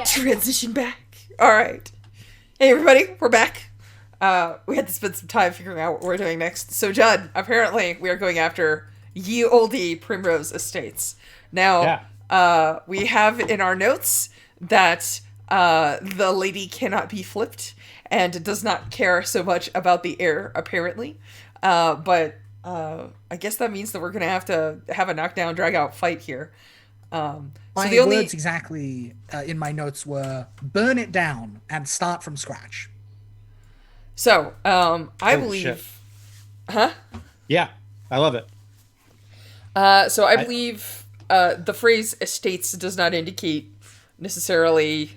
Transition back. All right. Hey, everybody, we're back. We had to spend some time figuring out what we're doing next. So, Judd, apparently we are going after ye olde Primrose Estates. Now, we have in our notes that the lady cannot be flipped and does not care so much about the heir, apparently. But I guess that means that we're going to have a knockdown, drag-out fight here. My words exactly in my notes were burn it down and start from scratch. So, I believe... Shit. Huh? Yeah, I love it. So I believe the phrase estates does not indicate necessarily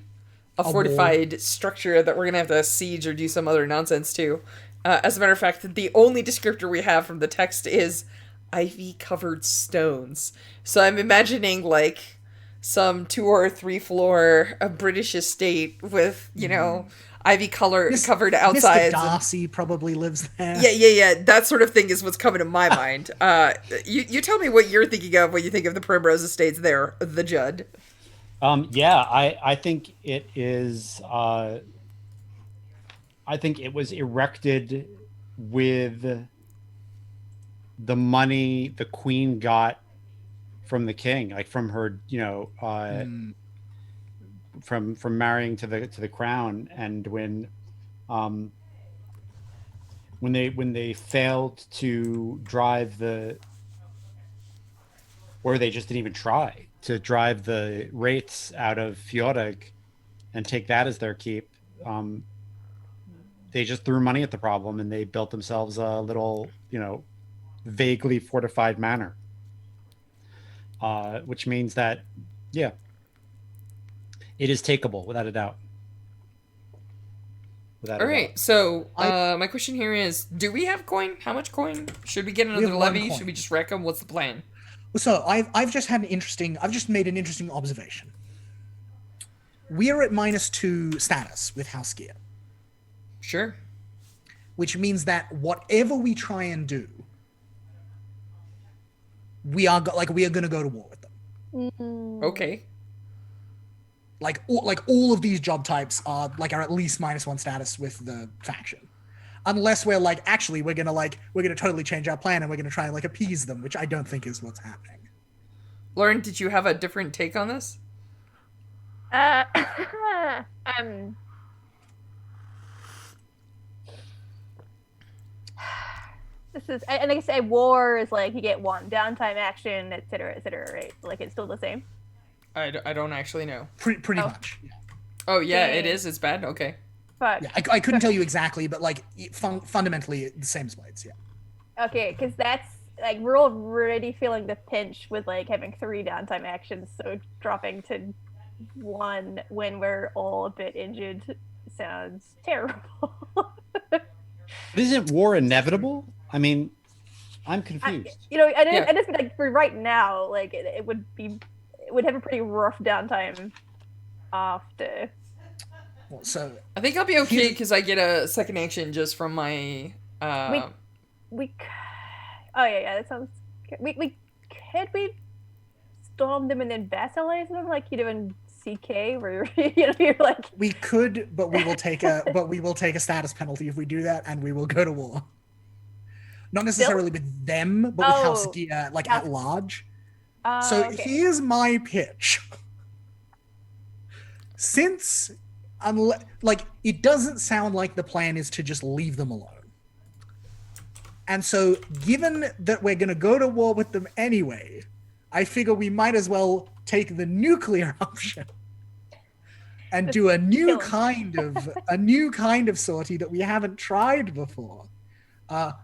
a fortified structure that we're going to have to siege or do some other nonsense to. As a matter of fact, the only descriptor we have from the text is ivy-covered stones. So I'm imagining, like, some 2 or 3 floor British estate with, you know, covered outsides. Mr. Darcy probably lives there. Yeah. That sort of thing is what's coming to my mind. You tell me what you're thinking of when you think of the Primrose Estates there, the Judd. I think it is. I think it was erected with the money the queen got from the king, like from her, from marrying to the crown. And when they failed to drive or they just didn't even try to drive the Wraiths out of Fjordag and take that as their keep, they just threw money at the problem and they built themselves a little, vaguely fortified manor. Which means that, it is takeable without a doubt. All right, so my question here is, do we have coin? How much coin? Should we get another levy? Should we just wreck them? What's the plan? So I've just made an interesting observation. We are at -2 status with House Gear. Sure. Which means that whatever we try and do, we are going to go to war with them. Okay. Like all of these job types are at least -1 status with the faction, unless we're we're gonna totally change our plan and we're gonna try and appease them, which I don't think is what's happening. Lauren, did you have a different take on this? This is, and like I say, war is you get 1 downtime action, etc., right? It's still the same. I don't actually know. Pretty much. Yeah. Oh yeah, it is. It's bad. Okay. But yeah, I couldn't tell you exactly, but fundamentally the same as Blades. Yeah. Okay, because that's we're already feeling the pinch with having 3 downtime actions, so dropping to 1 when we're all a bit injured sounds terrible. But isn't war inevitable? I mean, I'm confused. I just for right now, it would have a pretty rough downtime after. Well, so I think I'll be okay because I get a second action just from my. Oh yeah, that sounds. We storm them and then vassalize them like you do in CK, where you're like. We could, but we will take a status penalty if we do that, and we will go to war. Not necessarily with them, but with House Gear, at large. So okay. Here's my pitch. Since, it doesn't sound like the plan is to just leave them alone. And so, given that we're going to go to war with them anyway, I figure we might as well take the nuclear option and do a new kind of sortie that we haven't tried before.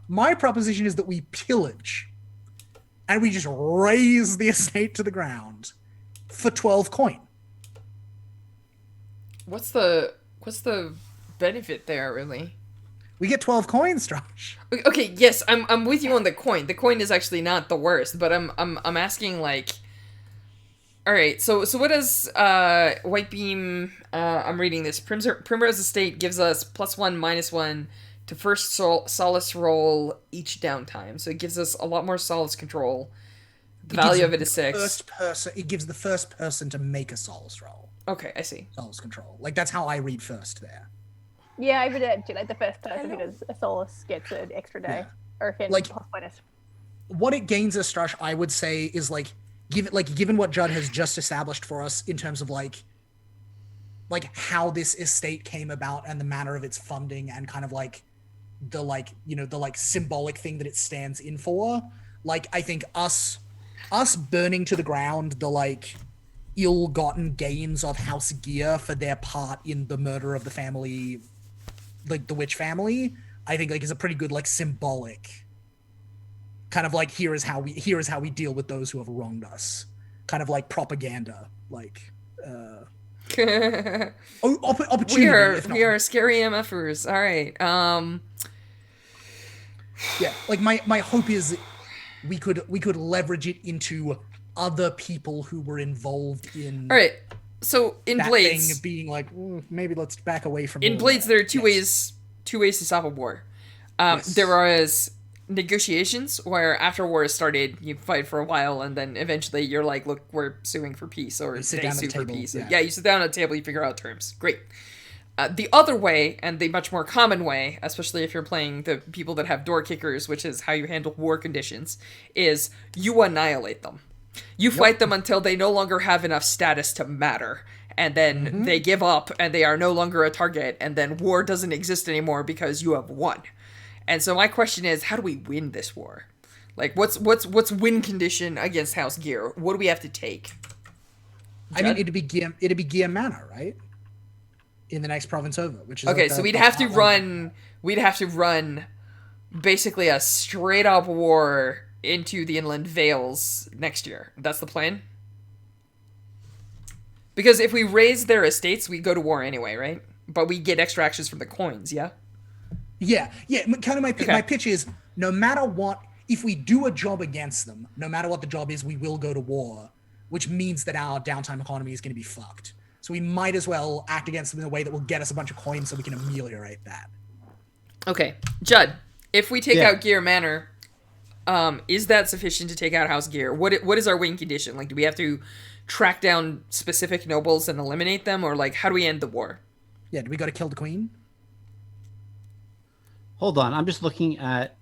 My proposition is that we pillage, and we just raze the estate to the ground for 12 coin. What's the benefit there, really? We get 12 coins, Josh. Okay, yes, I'm with you on the coin. The coin is actually not the worst, but I'm asking all right, so what does White Beam? I'm reading this. Primrose Estate gives us +1, -1 to first solace roll each downtime, so it gives us a lot more solace control. The value of it is 6. It gives the first person to make a solace roll. Okay, I see. Solus control. Like that's how I read first there. Yeah, I read it too. Like the first person who does a Solus gets an extra day, Yeah. or can Like- plus minus. What it gains as Strush, I would say, is like given what Judd has just established for us in terms of like how this estate came about and the manner of its funding and kind of like the symbolic thing that it stands in for. Like I think us burning to the ground the like ill-gotten gains of House Gear for their part in the murder of the family, like the witch family, I think like is a pretty good like symbolic kind of like here is how we deal with those who have wronged us, kind of like propaganda, like opportunity. we are scary MFers. All right. Yeah, like my hope is we could leverage it into other people who were involved in All right. So in that Blades, thing being like, maybe let's back away from in all Blades, that." there are two Yes. ways to stop a war. Yes. There is negotiations where after war is started, you fight for a while, and then eventually you're like, look, we're suing for peace, or sit they down at sue the for table, peace. yeah. Yeah, you sit down at the table, you figure out terms. Great. The other way, and the much more common way, especially if you're playing the people that have door kickers, which is how you handle war conditions, is you annihilate them. You fight them until they no longer have enough status to matter. And then they give up and they are no longer a target. And then war doesn't exist anymore because you have won. And so my question is, how do we win this war? Like, what's win condition against House Gear? What do we have to take? I mean, Judd? it'd be Gear Manor, right? In the next province over, which is Okay, like so the we'd have to Heartland. run basically a straight up war into the Inland Vales next year. That's the plan? Because if we raise their estates, we go to war anyway, right? But we get extra actions from the coins, yeah? Yeah. Kind of my Okay. my pitch is no matter what, if we do a job against them, no matter what the job is, we will go to war, which means that our downtime economy is going to be fucked. So we might as well act against them in a way that will get us a bunch of coins so we can ameliorate that. Okay. Judd, if we take Yeah. out Gear Manor, is that sufficient to take out House Gear? What is our win condition? Like, do we have to track down specific nobles and eliminate them? Or, like, how do we end the war? Yeah, do we got to kill the queen? Hold on, I'm just looking at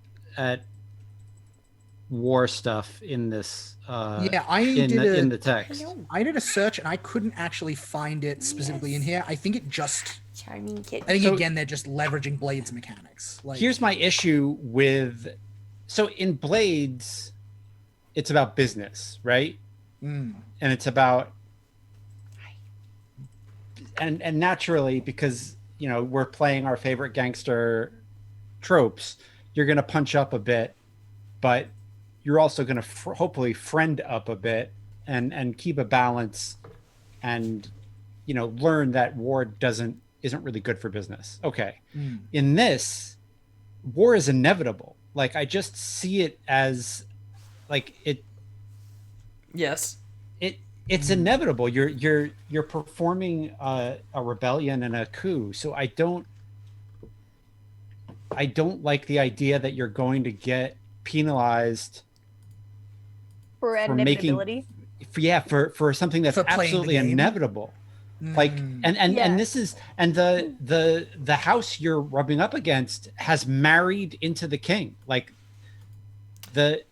war stuff in this. Yeah, in the text. I did a search and I couldn't actually find it specifically in here. I think it just. Charming kid. I think So- again they're just leveraging Blades mechanics. Like, Here's my issue with. So in Blades, it's about business, right? Mm. And it's about. And naturally, because we're playing our favorite gangster tropes, you're going to punch up a bit, but you're also going to hopefully friend up a bit and keep a balance and learn that war isn't really good for business. Okay. In this, war is inevitable. Like I just see it as like Yes. it's inevitable. You're performing a rebellion and a coup. So I don't like the idea that you're going to get penalized For for making- inevitability. for something that's For playing the absolutely game? inevitable. Like and Yeah. this is and the house you're rubbing up against has married into the king. Like They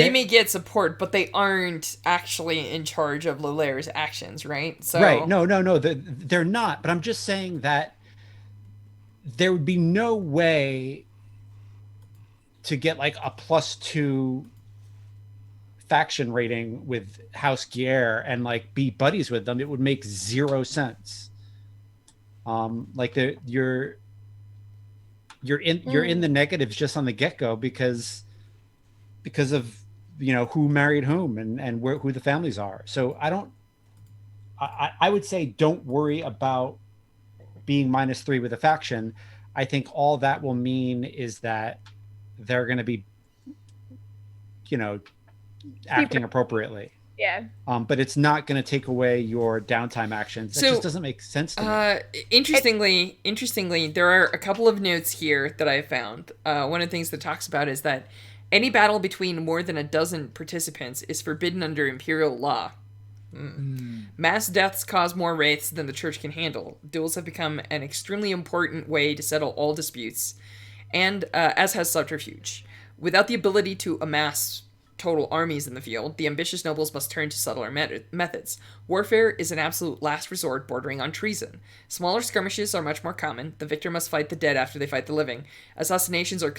may get support, but they aren't actually in charge of Lolair's actions, right? So right. No, they're not. But I'm just saying that there would be no way to get like a +2 faction rating with House Gear and like be buddies with them. It would make 0 sense. Like you're in the negatives just on the get-go because of who married whom and who the families are. So I would say don't worry about being -3 with a faction. I think all that will mean is that they're going to be acting appropriately. Yeah. But it's not going to take away your downtime actions. That So, just doesn't make sense to me. Interestingly, there are a couple of notes here that I found. One of the things that talks about is that any battle between more than a dozen participants is forbidden under imperial law. Mass deaths cause more wraiths than the church can handle. Duels have become an extremely important way to settle all disputes, and as has subterfuge. Without the ability to amass total armies in the field, the ambitious nobles must turn to subtler methods. Warfare is an absolute last resort bordering on treason. Smaller skirmishes are much more common. The victor must fight the dead after they fight the living. Assassinations are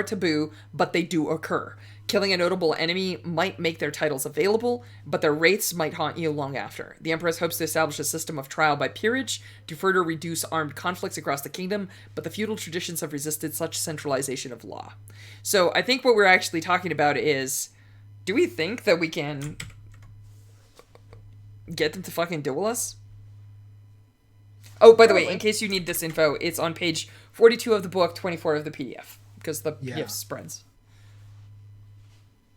taboo, but they do occur. Killing a notable enemy might make their titles available, but their wraiths might haunt you long after. The Empress hopes to establish a system of trial by peerage to further reduce armed conflicts across the kingdom, but the feudal traditions have resisted such centralization of law. So I think what we're actually talking about is, do we think that we can get them to fucking duel us? Oh, by the way, in case you need this info, it's on page 42 of the book, 24 of the PDF, because the PDF spreads.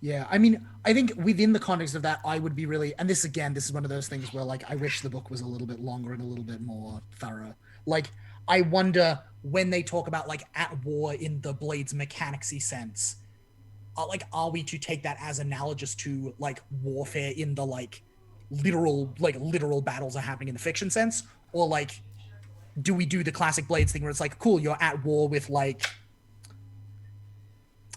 Yeah, I mean, I think within the context of that, I would be really, and this is one of those things where, like, I wish the book was a little bit longer and a little bit more thorough. Like, I wonder when they talk about, like, at war in the Blades mechanicsy sense, are we to take that as analogous to, like, warfare in the, like, literal battles are happening in the fiction sense? Or, like, do we do the classic Blades thing where it's like, cool, you're at war with, like,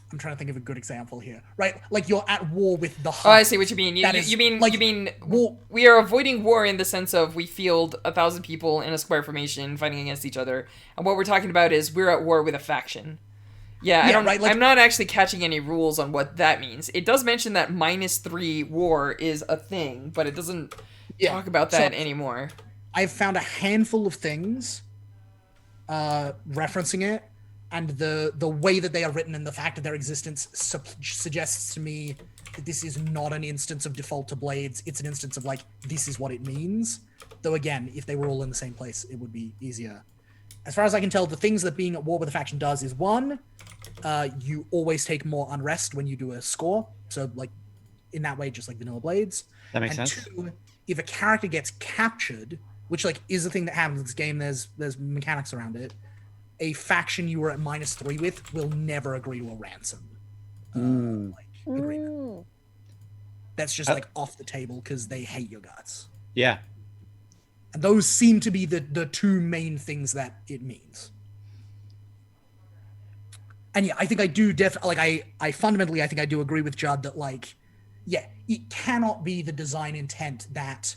I'm trying to think of a good example here, right? Like, you're at war with the Hutt. Oh, I see what you mean. You mean war. We are avoiding war in the sense of we field 1,000 people in a square formation fighting against each other, and what we're talking about is we're at war with a faction. I'm not actually catching any rules on what that means. It does mention that -3 war is a thing, but it doesn't talk about that anymore. I've found a handful of things referencing it, and the way that they are written and the fact of their existence suggests to me that this is not an instance of default to Blades. It's an instance of, like, this is what it means. Though, again, if they were all in the same place, it would be easier. As far as I can tell, the things that being at war with a faction does is, one, you always take more unrest when you do a score. So, like, in that way, just like vanilla Blades. That makes sense. Two, if a character gets captured, which, like, is a thing that happens in this game, there's mechanics around it, a faction you were at -3 with will never agree to a ransom agreement. That's just, like, off the table because they hate your guts. Yeah. And those seem to be the two main things that it means. And yeah, I think I do I fundamentally, I think I do agree with Judd that, like, yeah, it cannot be the design intent that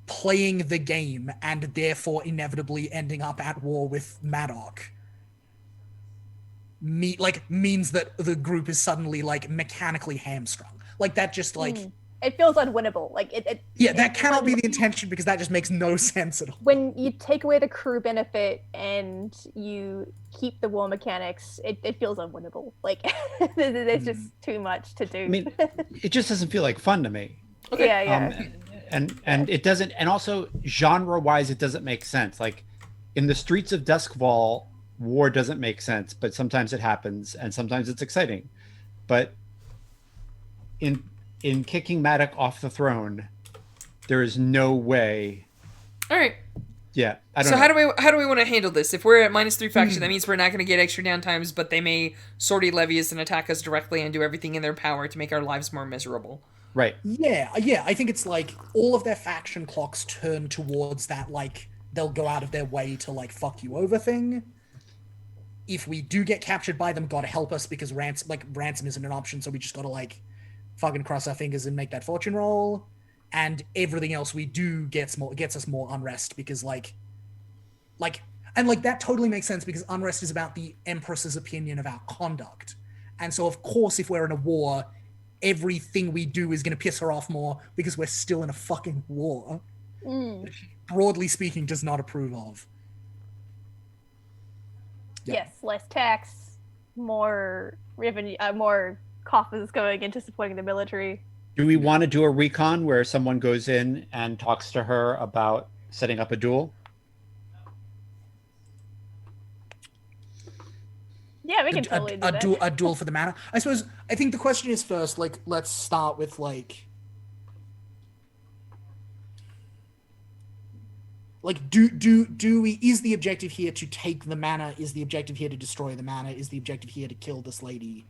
playing the game and therefore inevitably ending up at war with Madoc means that the group is suddenly, like, mechanically hamstrung. Like, that just, like... It feels unwinnable. Like, that cannot be the intention, because that just makes no sense at all. When you take away the crew benefit and you keep the war mechanics, it feels unwinnable. Like, there's just too much to do. I mean, it just doesn't feel like fun to me. Okay. Yeah. And it doesn't, and also genre-wise, it doesn't make sense. Like, in the Streets of Duskfall, war doesn't make sense, but sometimes it happens, and sometimes it's exciting. But in kicking Madoc off the throne, there is no way. All right. Yeah, I don't know. So how do we want to handle this? If we're at -3 faction, that means we're not going to get extra downtimes, but they may sortie levies and attack us directly and do everything in their power to make our lives more miserable. Right. Yeah. I think it's like all of their faction clocks turn towards that, like, they'll go out of their way to, like, fuck you over thing. If we do get captured by them, gotta help us, because ransom isn't an option, so we just gotta, like, fucking cross our fingers and make that fortune roll. And everything else we do gets us more unrest, because like that totally makes sense, because unrest is about the Empress's opinion of our conduct. And so, of course, if we're in a war, everything we do is going to piss her off more, because we're still in a fucking war. Which, broadly speaking, does not approve of. Yeah. Yes, less tax, more revenue, more coffers going into supporting the military. Do we want to do a recon where someone goes in and talks to her about setting up a duel? Yeah, we can totally do that. A duel for the mana. I suppose, I think the question is first, like, let's start with, like, do we, is the objective here to take the mana? Is the objective here to destroy the mana? Is the objective here to kill this lady?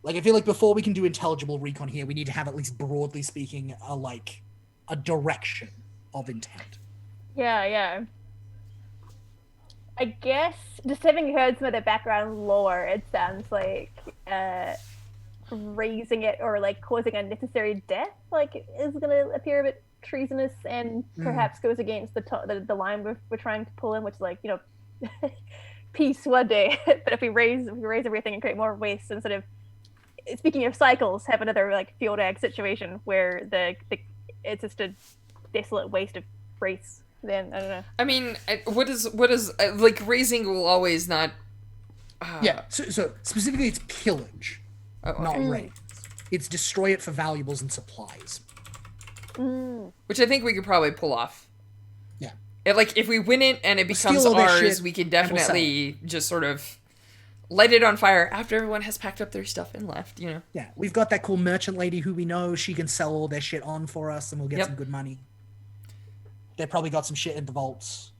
Like, I feel like before we can do intelligible recon here, we need to have, at least broadly speaking, a direction of intent. Yeah. I guess just having heard some of the background lore, it sounds like raising it or like causing unnecessary death like is gonna appear a bit treasonous and perhaps goes against the line we're trying to pull in, which is like, you know, peace one day. But if we raise everything and create more waste instead of, speaking of cycles, have another like field ag situation where the it's just a desolate waste of race, then I don't know. I mean, what is like raising will always not. Yeah. So specifically, it's pillage, not raise. It's destroy it for valuables and supplies. Which I think we could probably pull off. Yeah. Like if we win it and it becomes steal all their ours, shit we can and we'll sell definitely just sort of light it on fire after everyone has packed up their stuff and left. You know. Yeah, we've got that cool merchant lady who we know. She can sell all their shit on for us, and we'll get Yep. some good money. They probably got some shit in the vaults.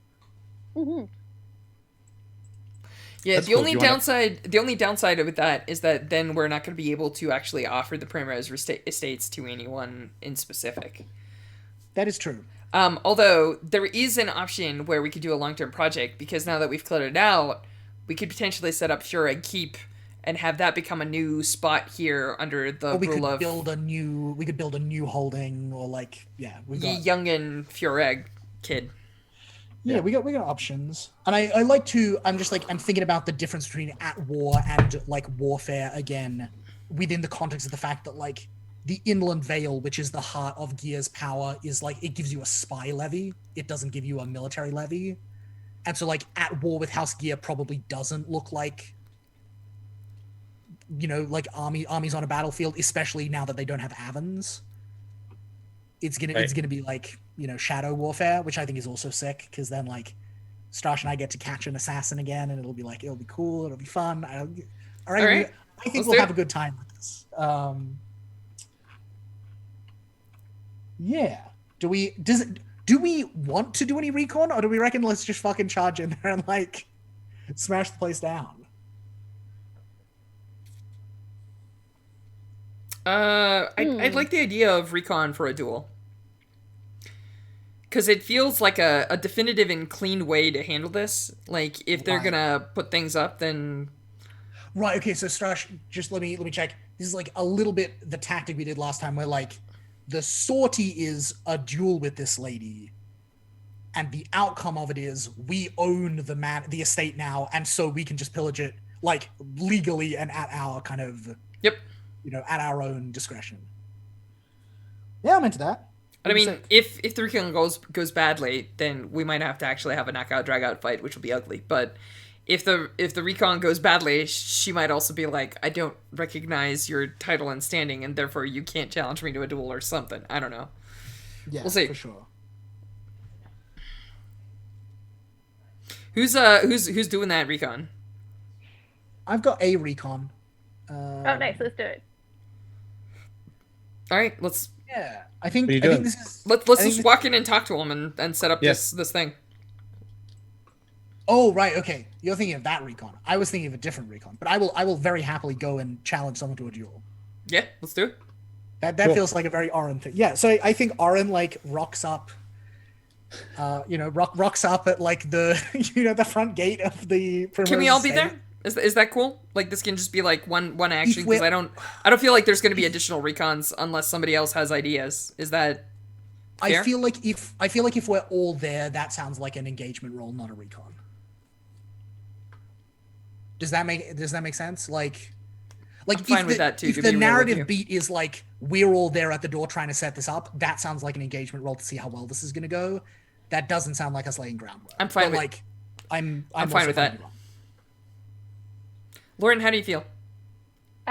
Yeah, That's the cool. only Do you wanna- downside with that is that then we're not going to be able to actually offer the Primrose Estates to anyone in specific. That is true. Although there is an option where we could do a long-term project, because now that we've cleared it out, we could potentially set up Fjoreg Keep and have that become a new spot here under the Or we rule could of build a new holding, or like, yeah, we got Youngin Fjoreg Kid. yeah, we got options. And I like to, I'm thinking about the difference between at war and like warfare again, within the context of the fact that like the Inland Vale, which is the heart of Gear's power, is like it gives you a spy levy. It doesn't give you a military levy. And so like at war with House Gear probably doesn't look like, you know, like armies on a battlefield, especially now that they don't have Avens. It's gonna be like, you know, shadow warfare, which I think is also sick, because then like Strash and I get to catch an assassin again, and it'll be cool, it'll be fun. I right. think Let's we'll do have it. a good time with this. Yeah. Do we want to do any recon, or do we reckon let's just fucking charge in there and like smash the place down? I'd like the idea of recon for a duel, because it feels like a definitive and clean way to handle this. Like if they're Right. gonna put things up, then Right. Okay. So Strash, just let me check. This is like a little bit the tactic we did last time, where like the sortie is a duel with this lady, and the outcome of it is we own the estate now, and so we can just pillage it like legally and at our kind of, yep. you know, at our own discretion. Yeah, I'm into that. But I mean, if the recon goes badly, then we might have to actually have a knockout drag out fight, which will be ugly. But if the recon goes badly, she might also be like, I don't recognize your title and standing, and therefore you can't challenge me to a duel or something. I don't know. Yeah, we'll see. for sure. Who's doing that recon? I've got a recon. Oh, nice. Let's do it. All right, let's Yeah, I think What are you I think doing? this is. let's I think just this- walk in and talk to him and set up Yeah. this thing. Oh right, okay. You're thinking of that recon. I was thinking of a different recon, but I will very happily go and challenge someone to a duel. Yeah, let's do it. That Cool. feels like a very Oren thing. Yeah, so I think Oren like rocks up. Rocks up at like the the front gate of the. Can we all be there? Is that cool? Like this can just be like one action, we're- because I don't feel like there's going to be additional recons unless somebody else has ideas. Is that fair? I feel like if we're all there, that sounds like an engagement role, not a recon. Does that make sense? Like I'm fine with that, too, If to the be real with you. narrative beat is like we're all there at the door trying to set this up, that sounds like an engagement role to see how well this is going to go. That doesn't sound like us laying groundwork. I'm fine But, with- like I'm fine also with that. with Lauren, how do you feel?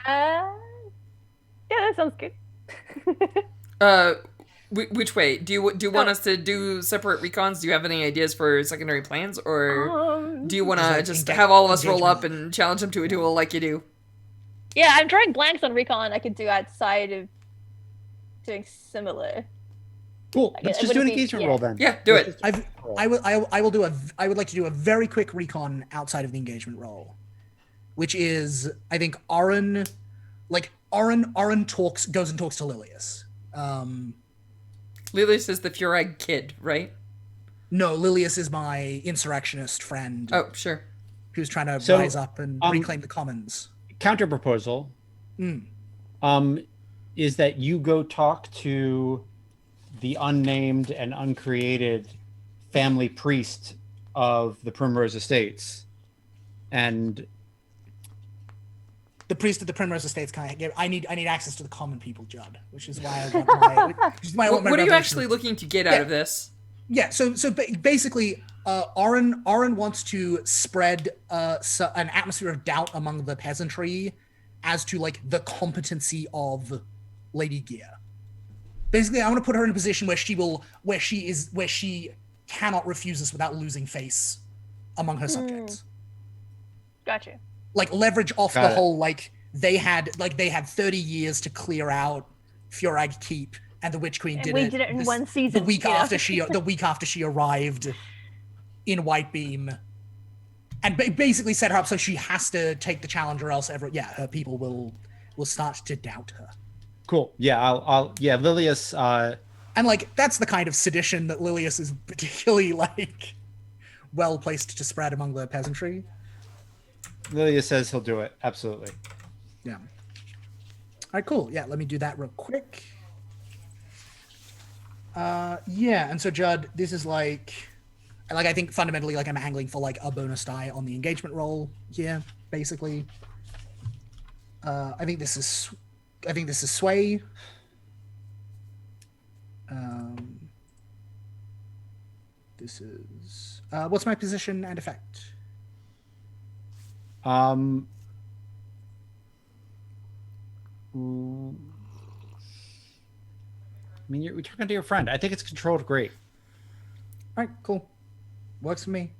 Yeah, that sounds good. Which way do you want us to do separate recons? Do you have any ideas for secondary plans, or do you want to Just, just like, have all of us roll engagement. up and challenge them to a duel like you do? Yeah, I'm drawing blanks on recon. I could do outside of doing similar. Cool. Like, Let's it just do an wouldn't be- engagement yeah. roll then. Yeah, do Let's it. just- I would like to do a very quick recon outside of the engagement role, which is I think Oren like Oren goes and talks to Lilius. Lilius is the Furag kid, right? No, Lilius is my insurrectionist friend Oh, sure. who's trying to So, rise up and reclaim the commons. Counter proposal. Is that you go talk to the unnamed and uncreated family priest of the Primrose Estates, and The priest of the Primrose Estates I need access to the common people, Judd, which is why I want my. Which is why I want my What are you revolution. actually looking to get out of this? Yeah, so basically, Oren wants to spread an atmosphere of doubt among the peasantry as to like the competency of Lady Gear. Basically, I want to put her in a position where she cannot refuse us without losing face among her subjects. Gotcha. Like leverage off Got the it. whole they had 30 years to clear out Furag Keep, and the Witch Queen And did we it. did it in one season, The week you know? after she arrived in Whitebeam, and basically set her up so she has to take the challenge, or else her people will start to doubt her. cool. Yeah, Lilius. And like that's the kind of sedition that Lilius is particularly well placed to spread among the peasantry. Lilius says he'll do it. Absolutely. Yeah. All right, cool. Yeah, let me do that real quick. Yeah, and so Judd, this is like I think fundamentally I'm angling for like a bonus die on the engagement roll here, basically. I think this is sway. This is what's my position and effect? I mean, you're talking to your friend. I think it's controlled great. All right, cool. Works for me.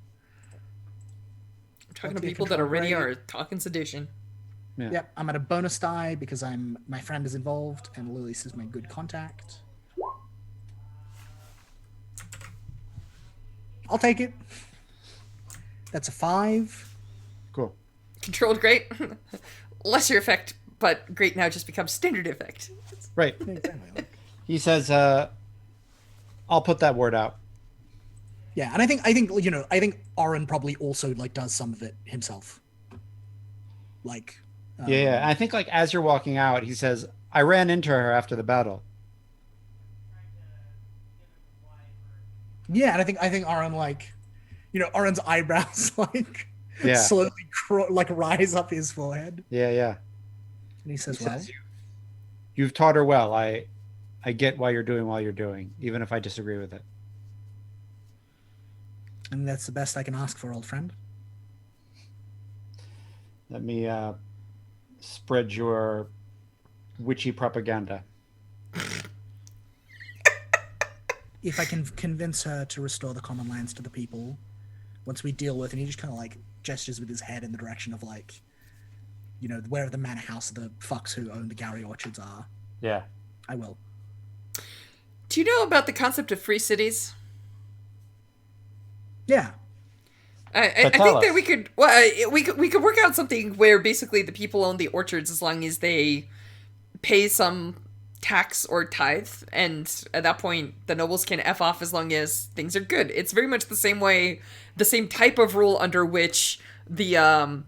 I'm talking to Okay, people that control already right. are talking sedition. Yeah. Yep, I'm at a bonus die because my friend is involved and Lilius is my good contact. I'll take it. That's a 5. Cool. Controlled great. Lesser effect, but great now just becomes standard effect. Right. Exactly. He says, "I'll put that word out." Yeah, and I think Oren probably also does some of it himself. Yeah. I think as you're walking out, he says, "I ran into her after the battle." Yeah, and I think Oren Oren's eyebrows Yeah. slowly rise up his forehead, Yeah. and he says, He "Well, says, "You've taught her well. I get why you're doing, even if I disagree with it." and that's the best I can ask for, old friend." Let me spread your witchy propaganda. If I can convince her to restore the common lands to the people, once we deal with, and he just kind of gestures with his head in the direction of where the manor house of the fucks who own the Gary orchards are, Yeah. I will. Do you know about the concept of free cities? Yeah. I tell think that us. we could work out something where basically the people own the orchards as long as they pay some tax or tithe, and at that point the nobles can F off as long as things are good. It's very much the same type of rule under which the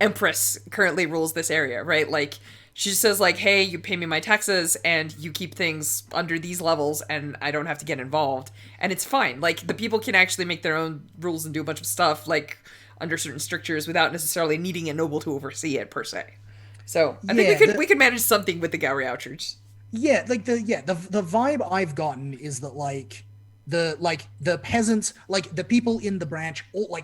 Empress currently rules this area, right? She just says hey, you pay me my taxes and you keep things under these levels and I don't have to get involved. And it's fine. The people can actually make their own rules and do a bunch of stuff under certain strictures without necessarily needing a noble to oversee it per se. So I think we could manage something with the Gowrie Orchards. Yeah, the vibe I've gotten is that the peasants, the people in the branch, all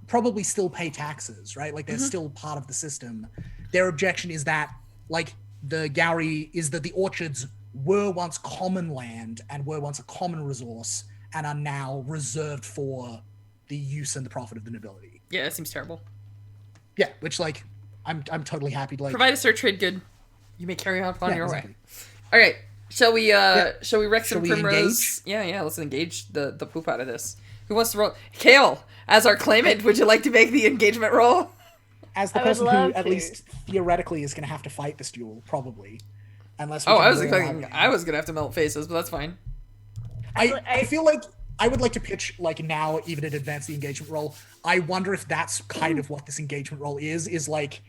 probably still pay taxes, right? They're still part of the system. Their objection is that the orchards were once common land and were once a common resource and are now reserved for the use and the profit of the nobility. Yeah, that seems terrible. Yeah, which I'm totally happy to Provide a fair trade good. You may carry on your exactly. way. All right. Shall we wreck some Shall we Primrose? Yeah, let's engage the poop out of this. Who wants to roll? Kale, as our claimant, would you like to make the engagement roll? as the I would person who love at to. least theoretically is going to have to fight this duel, probably, unless. Oh, can I was lure expecting out- I was gonna have to melt faces, but that's fine. I feel like I would like to pitch like now, even in advance the engagement role. I wonder if that's kind of what this engagement role is like.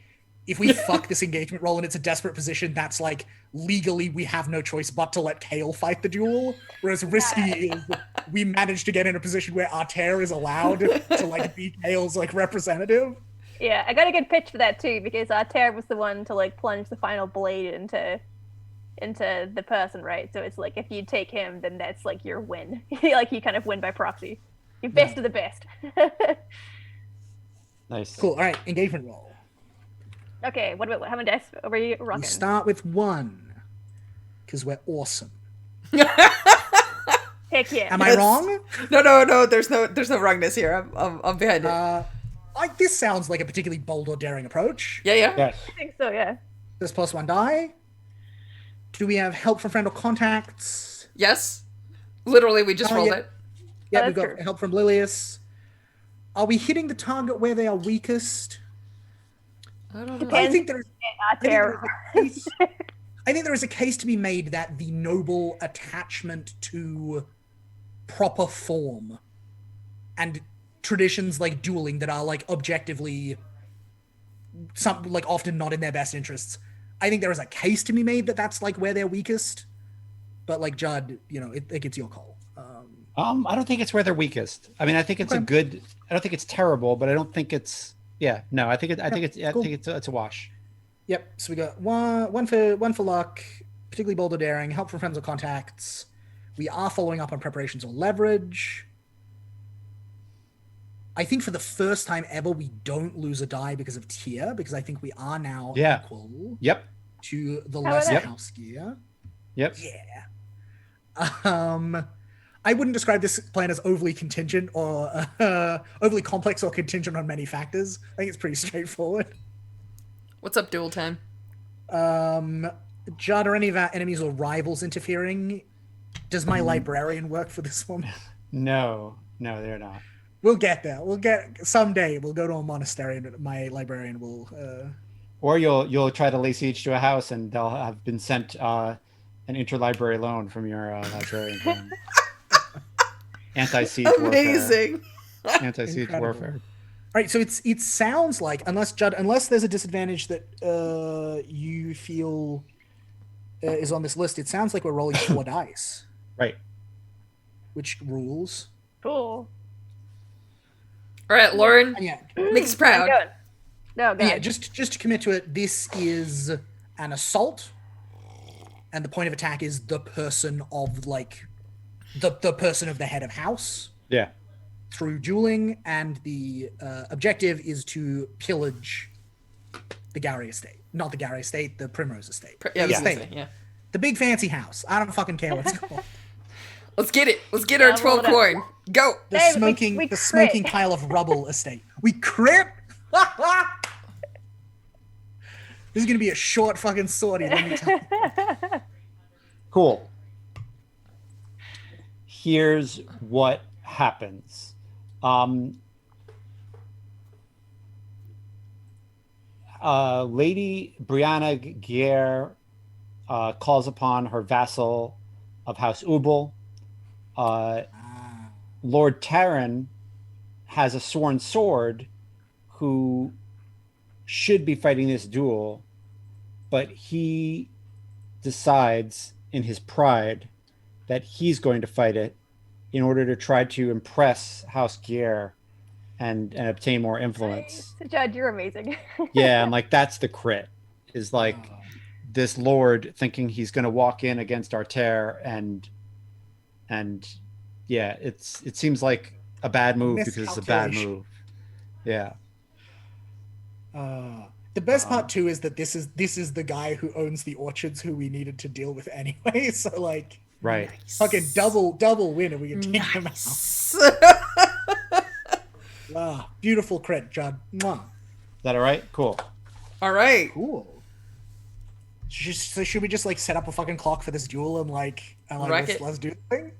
If we fuck this engagement role and it's a desperate position, that's like legally we have no choice but to let Kale fight the duel. Whereas risky is we managed to get in a position where Arter is allowed to like be Kale's like representative. Yeah, I got a good pitch for that too because Ter was the one to like plunge the final blade into the person, right? So it's like if you take him, then that's like your win. Like you kind of win by proxy. You best of the best. Nice. Cool. All right, engagement roll. Okay, what about how many dice are we rocking? We start with 1 because we're awesome. Heck yeah. Am I Yes. wrong? No. There's no wrongness here. I'm behind it. Like this sounds like a particularly bold or daring approach. Yeah. Yes. I think so, yeah. This +1 die. Do we have help from friend or contacts? Yes. Literally, we just Oh, rolled yeah. it. Yeah, Oh, we've that's got true. help from Lilius. Are we hitting the target where they are weakest? I don't know. I think there is. Ter. I think there is a case to be made that the noble attachment to proper form and traditions like dueling that are like objectively some like often not in their best interests. I think there is a case to be made that that's like where they're weakest. But like Judd, you know, it's your call. I don't think it's where they're weakest. I mean, I think it's a Okay. good. I don't think it's terrible, but I don't think it's. Yeah, no, I think it. I think it's. I cool. think it's a wash. Yep. So we got one for luck, particularly bold or daring, help from friends or contacts. We are following up on preparations or leverage. I think for the first time ever, we don't lose a die because of tier, because I think we are now Yeah. equal Yep. to the How about lesser that? house gear. Yep. Yeah. I wouldn't describe this plan as overly contingent or overly complex or contingent on many factors. I think it's pretty straightforward. What's up, duel time? Judd, are any of our enemies or rivals interfering? Does my librarian work for this one? No, they're not. We'll get there. We'll get someday. We'll go to a monastery, and my librarian will. Or you'll try to lay siege to a house, and they'll have been sent an interlibrary loan from your librarian. friend. Anti-siege warfare. Amazing. Anti-siege Incredible. warfare. All right, so it sounds like unless there's a disadvantage that you feel is on this list, it sounds like we're rolling 4 dice, Right. which rules. Cool. All right, Lauren, And yeah, make us I'm proud. going. No, go yeah. ahead. Just to commit to it, this is an assault, and the point of attack is the person of like the person of the head of house Yeah. through dueling, and the objective is to pillage the Gary estate. Not the Gary estate, the Primrose estate. Yeah, the I was gonna estate. say, yeah. The big fancy house. I don't fucking care what it's called. Let's get it. Let's get our Yeah, roll 12 it up. coin. Go. The Hey, smoking we the crit. smoking pile of rubble estate. We crit. This is gonna be a short fucking sortie. Let me tell you. Cool. Here's what happens. Lady Brianna Gier calls upon her vassal of House Ubel. Lord Taryn has a sworn sword who should be fighting this duel, but he decides in his pride that he's going to fight it in order to try to impress House Gier and obtain more influence. Judd, you're amazing. Yeah, and like that's the crit. Is like this lord thinking he's going to walk in against Arter and yeah, it seems like a bad move because it's a bad Miscalculation. move. Yeah. The best part too is that this is the guy who owns the orchards who we needed to deal with anyway. So like, Right. fucking double win if we can take him out. Nice. Beautiful crit, Judd. Mwah. Is that all right? Cool. All right. Cool. So should we just like set up a fucking clock for this duel and Rack it. let's do the thing?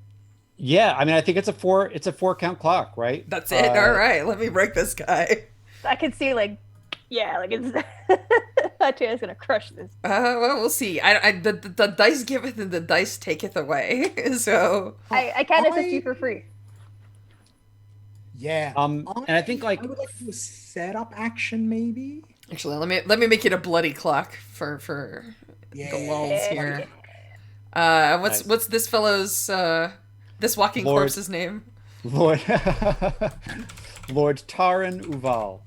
Yeah, I mean I think it's a 4 count clock, right? That's it. All right. Let me break this guy. I could see like Yeah, like it's Ataya's gonna crush this. Well, we'll see. The dice giveth and the dice taketh away. So I can't assist you for free. Yeah. And I think like I would like to do a setup action, maybe. actually, let me make it a bloody clock for Yeah. the lulls here. Nice. What's this fellow's this walking Lord- corpse's name? Lord Lord Taran Uval.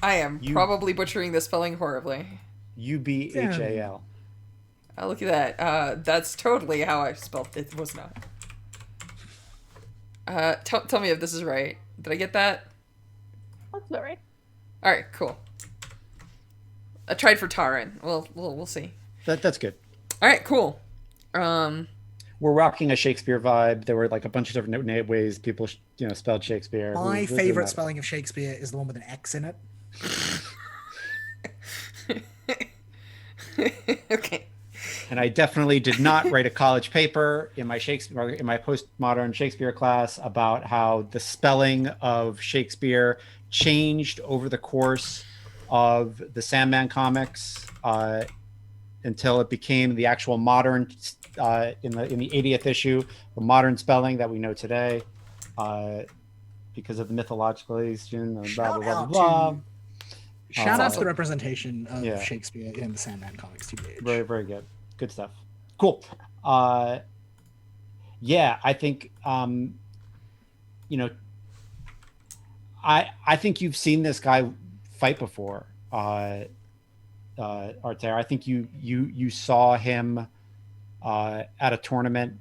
I am You- probably butchering this spelling horribly. Ubhal. Oh, look at that. That's totally how I spelled it. It was not. Tell me if this is right. Did I get that? That's about right. All right, cool. I tried for Taran. We'll see. That's good. All right, cool. We're rocking a Shakespeare vibe. There were like a bunch of different ways people, spelled Shakespeare. My It doesn't favorite matter. spelling of Shakespeare is the one with an X in it. Okay. And I definitely did not write a college paper in my postmodern Shakespeare class about how the spelling of Shakespeare changed over the course of the Sandman comics until it became the actual modern in the 80th issue, the modern spelling that we know today, because of the mythologicalization and blah blah blah blah. Shout out to awesome. the representation of Yeah. Shakespeare in the Sandman comics TBH. Very, very good. Good stuff. Cool. Yeah, I think I think you've seen this guy fight before, Artair. I think you saw him at a tournament,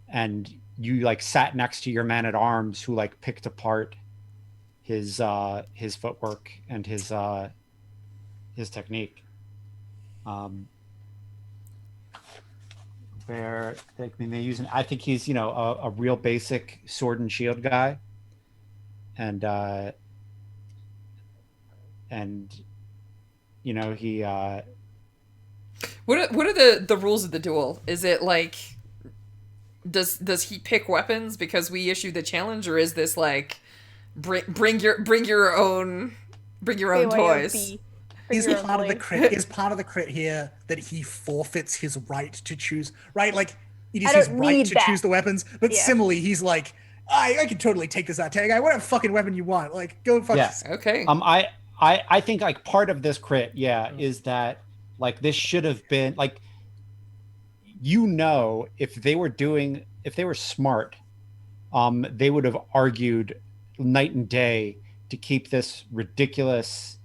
and you like sat next to your man at arms who like picked apart his footwork and his technique. Where I mean they use I think he's a real basic sword and shield guy, and he What are the rules of the duel? Is it like does he pick weapons because we issue the challenge, or is this like bring your own toys? Is part of the crit? Is part of the crit here that he forfeits his right to choose? Right, like it is I his don't right need to that. choose the weapons. But Yeah. similarly, he's like, I can totally take this out, guy. Whatever fucking weapon you want, like go fuck. Yeah. yourself. Okay. I think like part of this crit, is that like this should have been like, if they were smart, they would have argued night and day to keep this ridiculous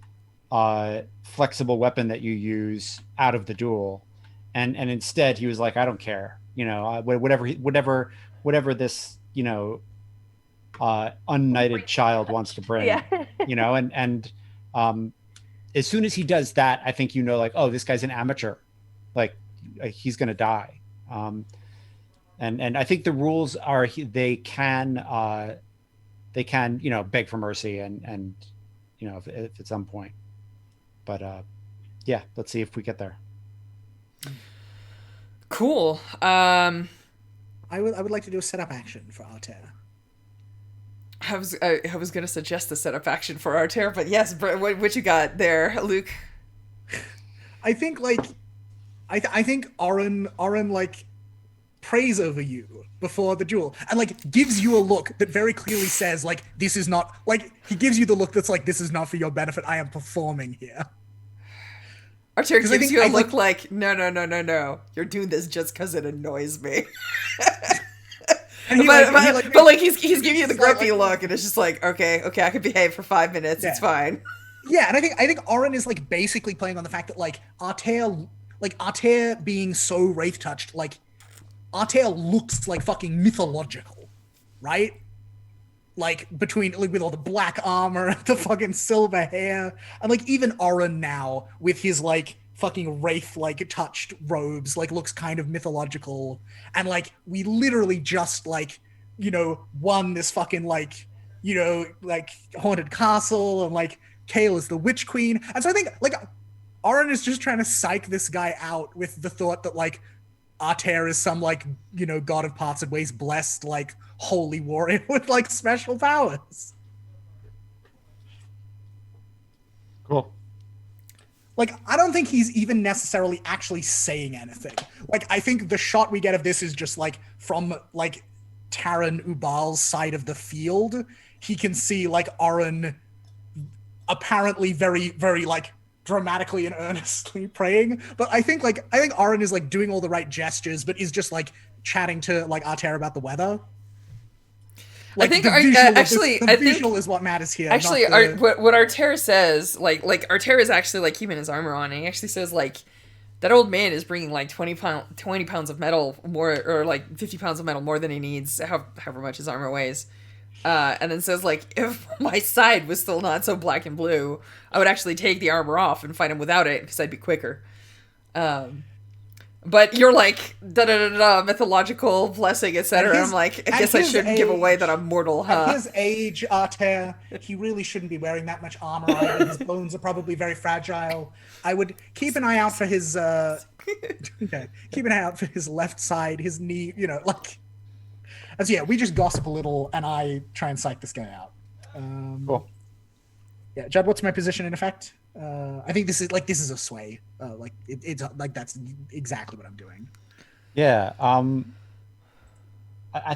flexible weapon that you use out of the duel, and instead he was like, I don't care, whatever this unknighted child wants to bring. Yeah. And as soon as he does that, I think like, oh, this guy's an amateur, like he's gonna die. And I think the rules are they can beg for mercy and if at some point. But yeah, let's see if we get there. Cool. I would like to do a setup action for Artair. I was gonna suggest the setup action for Artair, but yes, what you got there, Luke? I think like I think Oren like prays over you before the duel and like gives you a look that very clearly says like this is not like he gives you the look that's like this is not for your benefit. I am performing here. Artair 'Cause I gives think you a I, look like no. You're doing this just because it annoys me. And he, but he's giving you the he's like- grumpy look, and it's just like okay, I can behave for 5 minutes. It's Yeah. fine. Yeah, and I think Oren is like basically playing on the fact that like Artair being so wraith touched, like Artair looks like fucking mythological, right? Like between like with all the black armor, the fucking silver hair, and like even Oren now with his like fucking wraith like touched robes, like looks kind of mythological, and like we literally just like won this fucking like like haunted castle, and like Kale is the witch queen, and so I think like Oren is just trying to psych this guy out with the thought that like Artair is some like god of parts and ways blessed like holy warrior with like special powers. Cool. Like, I don't think he's even necessarily actually saying anything. Like, I think the shot we get of this is just like from like Taran Ubal's side of the field. He can see like Oren apparently very, very like dramatically and earnestly praying. But I think Oren is like doing all the right gestures, but is just like chatting to like Arter about the weather. Like, think the I think visual is what matters here. Actually, not the- what Arter says, like Arter is actually like keeping his armor on, and he actually says like that old man is bringing like 20 pounds of metal more, or like 50 pounds of metal more than he needs, however much his armor weighs. And then says like, if my side was still not so black and blue, I would actually take the armor off and fight him without it because I'd be quicker. But you're like mythological blessing, etc. I'm like, I guess I shouldn't give away that I'm mortal, huh? At his age, Arter, he really shouldn't be wearing that much armor either. His bones are probably very fragile. I would keep an eye out for his keep an eye out for his left side, his knee, like. And so yeah, we just gossip a little, and I try and psych this guy out. Cool. Yeah, Judd, what's my position in effect? I think this is a sway. It's like that's exactly what I'm doing. Yeah. I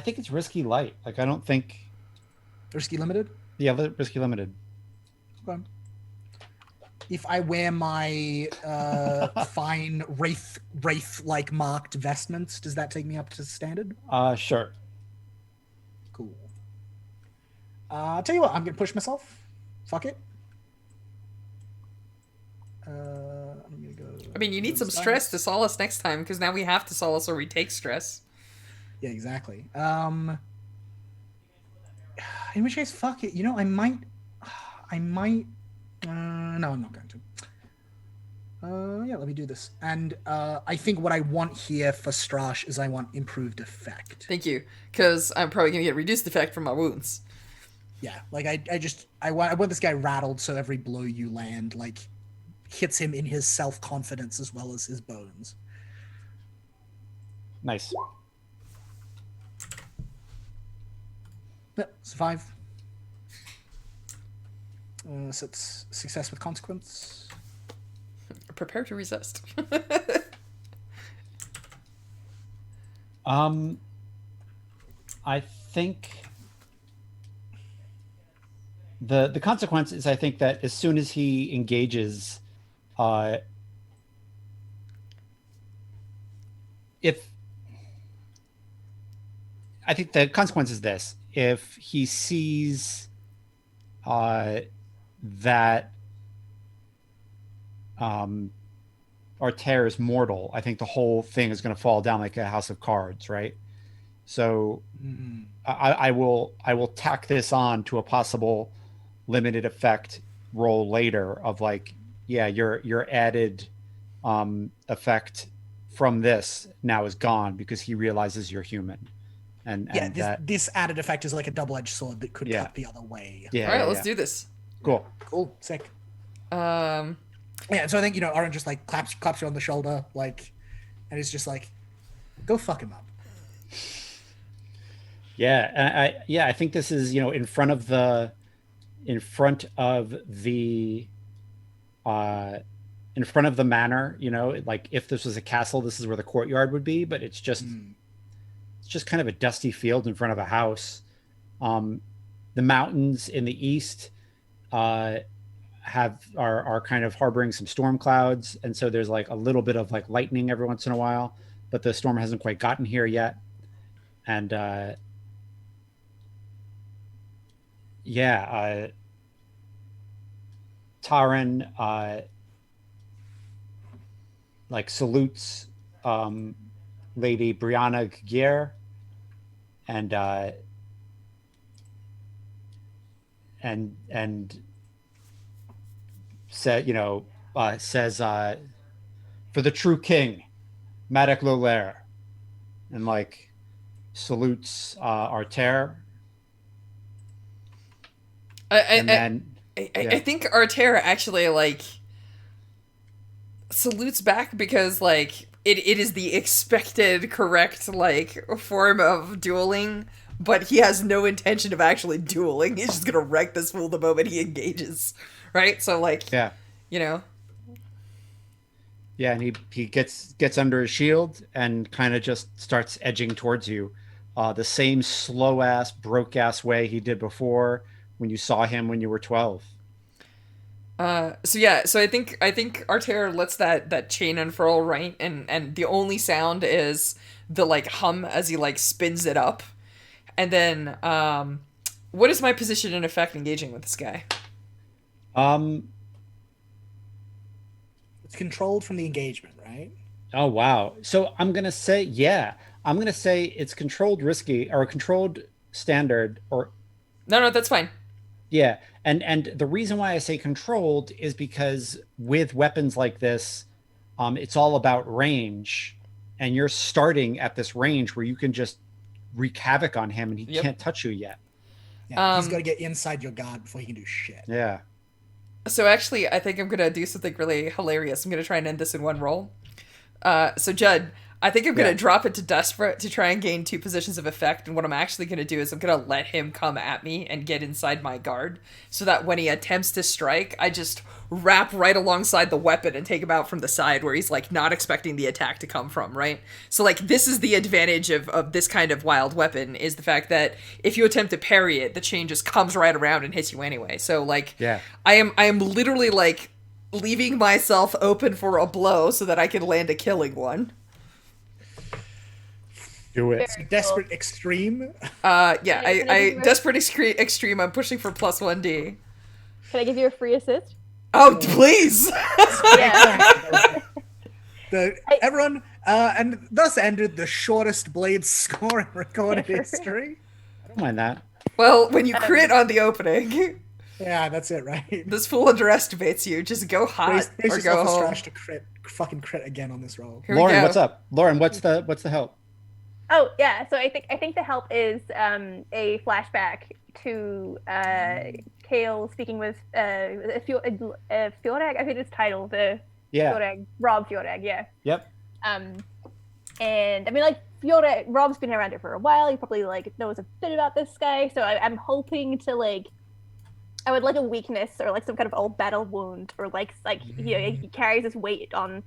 think it's risky light. Like, I don't think. Risky limited. Yeah, risky limited. Okay. If I wear my fine wraith like marked vestments, does that take me up to standard? Sure. Cool. I'll tell you what, I'm gonna push myself. Fuck it. I'm gonna go. I mean, you need some stress to solace next time, because now we have to solace or we take stress. Yeah, exactly. In which case, fuck it. I might. No, I'm not going to. Yeah, let me do this. And I think what I want here for Strash is I want improved effect. Thank you, because I'm probably gonna get reduced effect from my wounds. Yeah, like I want this guy rattled, so every blow you land like hits him in his self-confidence as well as his bones. Nice. Yeah, survive. So it's success with consequence. Prepare to resist. I think the consequence is, I think that as soon as he engages, if I think the consequence is this: if he sees that Arter is mortal, I think the whole thing is going to fall down like a house of cards, right? So I will tack this on to a possible limited effect roll later of like, yeah, your added effect from this now is gone because he realizes you're human. And yeah, this added effect is like a double-edged sword that could cut the other way. Yeah. All right, let's do this. Cool. Cool. Sick. Um, Yeah, so I think Oren just like claps you on the shoulder, like, and it's just like, go fuck him up. Yeah, I think this is in front of the manor. Like if this was a castle, this is where the courtyard would be, but it's just kind of a dusty field in front of a house. The mountains in the east are kind of harboring some storm clouds, and so there's like a little bit of like lightning every once in a while, but the storm hasn't quite gotten here yet. And Taran like salutes Lady Brianna Gier and says for the true king, Maddock Lolaire, and like salutes Arter. I think Arter actually like salutes back because like it is the expected correct like form of dueling, but he has no intention of actually dueling. He's just gonna wreck this fool the moment he engages, right? So like you know. Yeah, and he gets under his shield and kind of just starts edging towards you, the same slow ass, broke ass way he did before when you saw him when you were 12. So I think Arter lets that chain unfurl, right, and the only sound is the like hum as he like spins it up, and then what is my position in effect engaging with this guy? Um. It's controlled from the engagement, right? Oh wow. So I'm gonna say yeah. I'm gonna say it's controlled risky or controlled standard or No, that's fine. yeah. And the reason why I say controlled is because with weapons like this, it's all about range, and you're starting at this range where you can just wreak havoc on him, and he Yep. can't touch you yet. Yeah, he's Um, got to get inside your guard before he can do shit. Yeah. So actually, I think I'm gonna do something really hilarious. I'm gonna try and end this in one roll. So Judd, I think I'm gonna Yeah. drop it to Desperate to try and gain 2 positions of effect. And what I'm actually gonna do is I'm gonna let him come at me and get inside my guard, so that when he attempts to strike, I just wrap right alongside the weapon and take him out from the side where he's like not expecting the attack to come from. Right. So like this is the advantage of this kind of wild weapon, is the fact that if you attempt to parry it, the chain just comes right around and hits you anyway. So like Yeah. I am literally like leaving myself open for a blow so that I can land a killing one. Do it. Very Desperate extreme. Yeah, Can I give I you a- desperate extreme. I'm pushing for plus 1d. Can I give you a free assist? Oh, please! Yeah. Everyone, and thus ended the shortest blade score in recorded Ever. history. I don't mind that. Well, when you crit on the opening, Yeah, that's it, right? this fool underestimates you. Just go hot Brace or yourself go for home. Strash to fucking crit again on this roll. Here we Lauren, go. what's up? Lauren, what's the help? Oh yeah, so I think the help is a flashback to Kale speaking with Fjordag. I think his title, the Yeah. Fjordag, Rob Fjordag, yeah. Yep. And I mean, like Fjordag, Rob's been around here for a while. He probably like knows a bit about this guy. So I'm hoping to like, I would like a weakness or like some kind of old battle wound or like he carries his weight on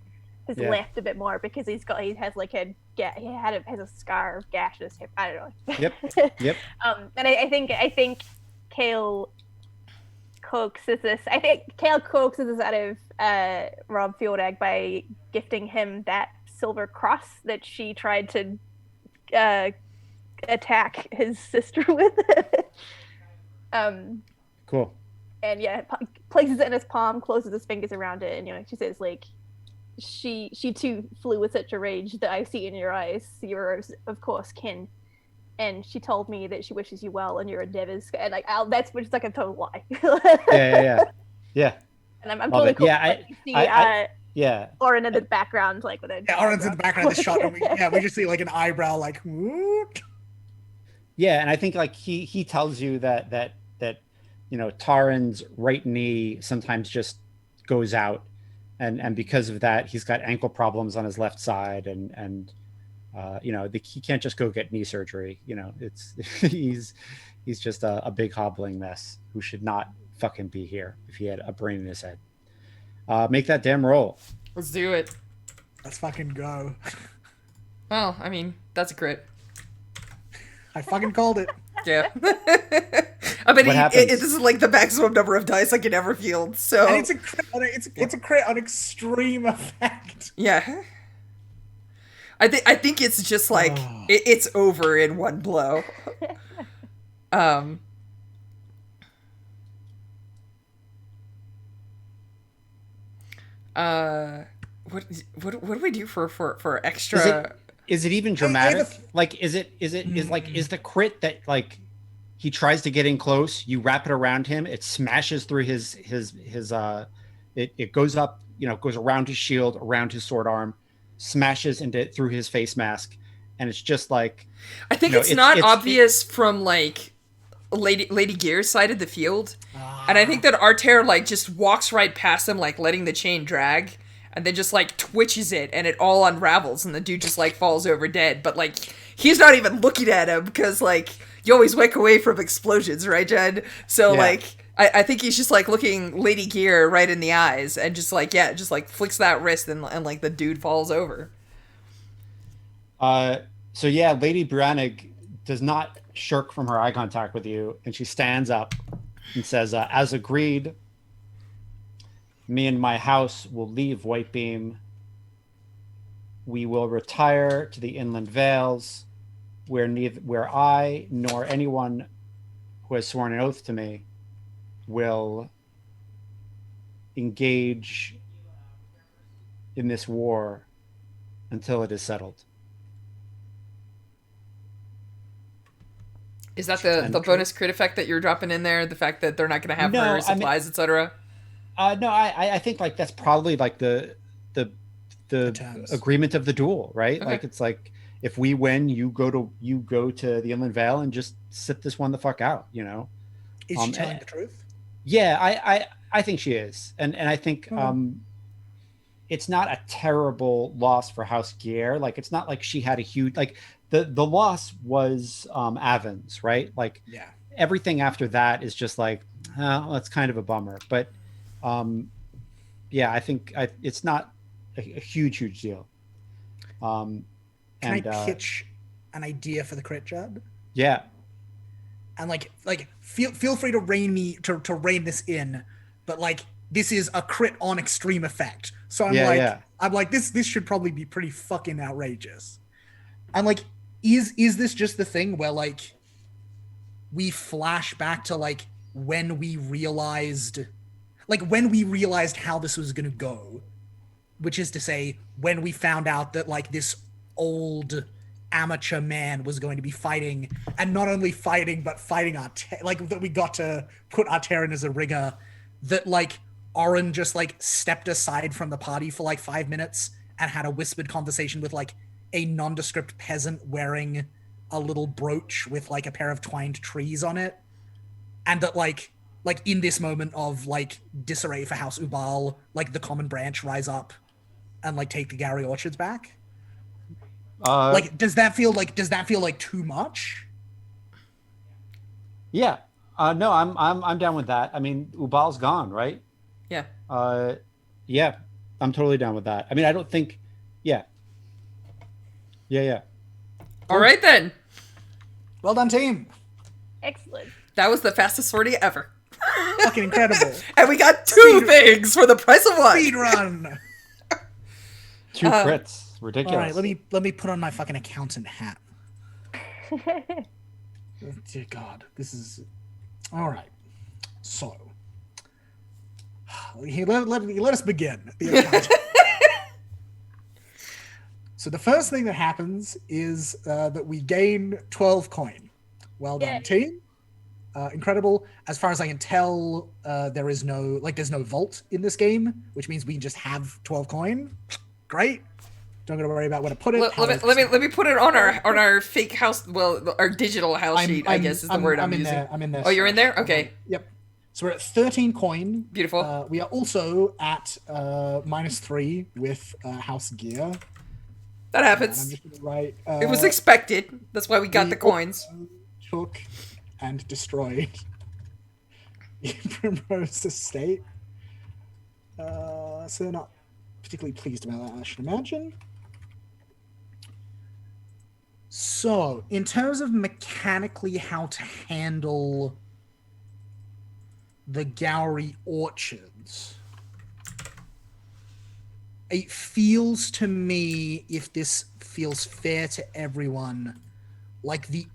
his Yeah. left a bit more because he has like has a scar gash in his hip. I don't know. Yep. Yep. And I think Kale coaxes this. I think Kale coaxes this out of Rob Fjordag by gifting him that silver cross that she tried to attack his sister with. Cool. And yeah, places it in his palm, closes his fingers around it, and she says like, she too flew with such a rage that I see in your eyes. You're of course kin, and she told me that she wishes you well in your endeavors. And like, that's which is like a total lie. Yeah. Yeah. And I'm Love totally it. cool. Yeah, with, like, you see, Yeah. Orin in the background, like with a Yeah, Oren's in the background of the shot, and we just see like an eyebrow, like, whoop. Yeah, and I think like he tells you that Taran's right knee sometimes just goes out, and because of that he's got ankle problems on his left side, and he can't just go get knee surgery. It's he's just a big hobbling mess who should not fucking be here if he had a brain in his head. Make that damn roll. Let's do it. Let's fucking go. Well, I mean, that's a crit. I fucking called it. Yeah. I mean, What happens? this is like the maximum number of dice I can ever field. So And it's a crit on extreme effect. yeah. I think it's just like Oh. it's over in one blow. What do we do for extra? Is it even dramatic? Like, is the crit that like he tries to get in close, you wrap it around him, it smashes through his it goes up, goes around his shield, around his sword arm, smashes through his face mask, and it's just like, I think it's not obvious from like Lady Gear's side of the field, and I think that Arter like just walks right past him, like letting the chain drag, and then just like twitches it, and it all unravels, and the dude just like falls over dead. But like he's not even looking at him because like you always wick away from explosions, right, Jen? So Yeah. like I think he's just like looking Lady Gear right in the eyes and just like, yeah, just like flicks that wrist and like the dude falls over. So yeah, Lady Brannig does not shirk from her eye contact with you, and she stands up and says, "As agreed, me and my house will leave Whitebeam. We will retire to the Inland Vales, where I nor anyone who has sworn an oath to me will engage in this war until it is settled." Is that the bonus crit effect that you're dropping in there? The fact that they're not going to have her supplies, etc. No, I think like that's probably like the terms. agreement of the duel, right? Okay. Like it's like if we win, you go to the Inland Vale and just sit this one the fuck out, you know? Is she telling the truth? Yeah, I think she is, and I think it's not a terrible loss for House Gear. Like it's not like she had a huge like the loss was Avon's, right? Like Yeah. everything after that is just like well, that's kind of a bummer, but yeah, I think it's not a huge deal. Can I pitch an idea for the crit job? Yeah. And like feel free to rein this in, but like this is a crit on extreme effect. So I'm like this should probably be pretty fucking outrageous. And like is this just the thing where like we flash back to like when we realized how this was going to go, which is to say when we found out that like this old amateur man was going to be fighting, and not only fighting but fighting like that we got to put Arterin as a ringer, that like Oren just like stepped aside from the party for like 5 minutes and had a whispered conversation with like a nondescript peasant wearing a little brooch with like a pair of twined trees on it, and that like in this moment of like disarray for House Ubal, like the common branch rise up and like take the Gary Orchards back. Like does that feel like too much? Yeah. No, I'm down with that. I mean, Ubal's gone, right? Yeah. Yeah, I'm totally down with that. I mean, I don't think. Yeah. All right then. Well done, team. Excellent. That was the fastest sortie ever. Fucking incredible. And we got two things for the price of one. Speed run. 2 crits. Ridiculous. All right, let me put on my fucking accountant hat. Dear God, this is all right. So, let us begin. The accountant. So the first thing that happens is that we gain 12 coin. Well done, Yay. team. Incredible. As far as I can tell, there's no vault in this game, which means we just have 12 coin. Great. Don't gotta worry about where to put it. Let me put it on our fake house. Well, our digital house sheet. I guess is the word I'm using. I'm in there. Oh, you're in there. Okay. Yep. So we're at 13 coin. Beautiful. We are also at -3 with House Gear. That I'm happens. just gonna write. It was expected. That's why we got the coins. Took and destroyed Primrose Estate. So they're not particularly pleased about that, I should imagine. So, in terms of mechanically how to handle the Gowrie Orchards, it feels to me, if this feels fair to everyone, like the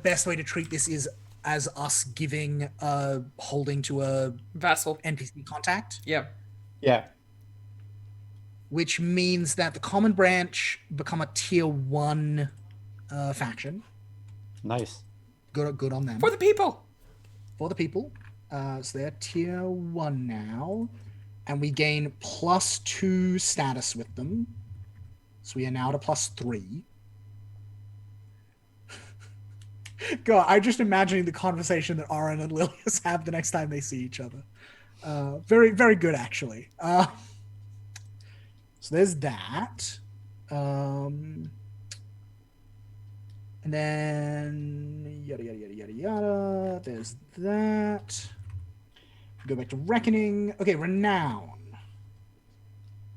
best way to treat this is as us giving a holding to a Vassal. NPC contact. Yeah. Yeah. Which means that the common branch become a tier 1 faction. Nice. Good on them. For the people. For the people. So they're tier 1 now. And we gain +2 status with them. So we are now at a +3. God, I'm just imagining the conversation that Oren and Lilius have the next time they see each other. Very, very good, actually. So there's that. And then yada. There's that. Go back to Reckoning. Okay, Renown.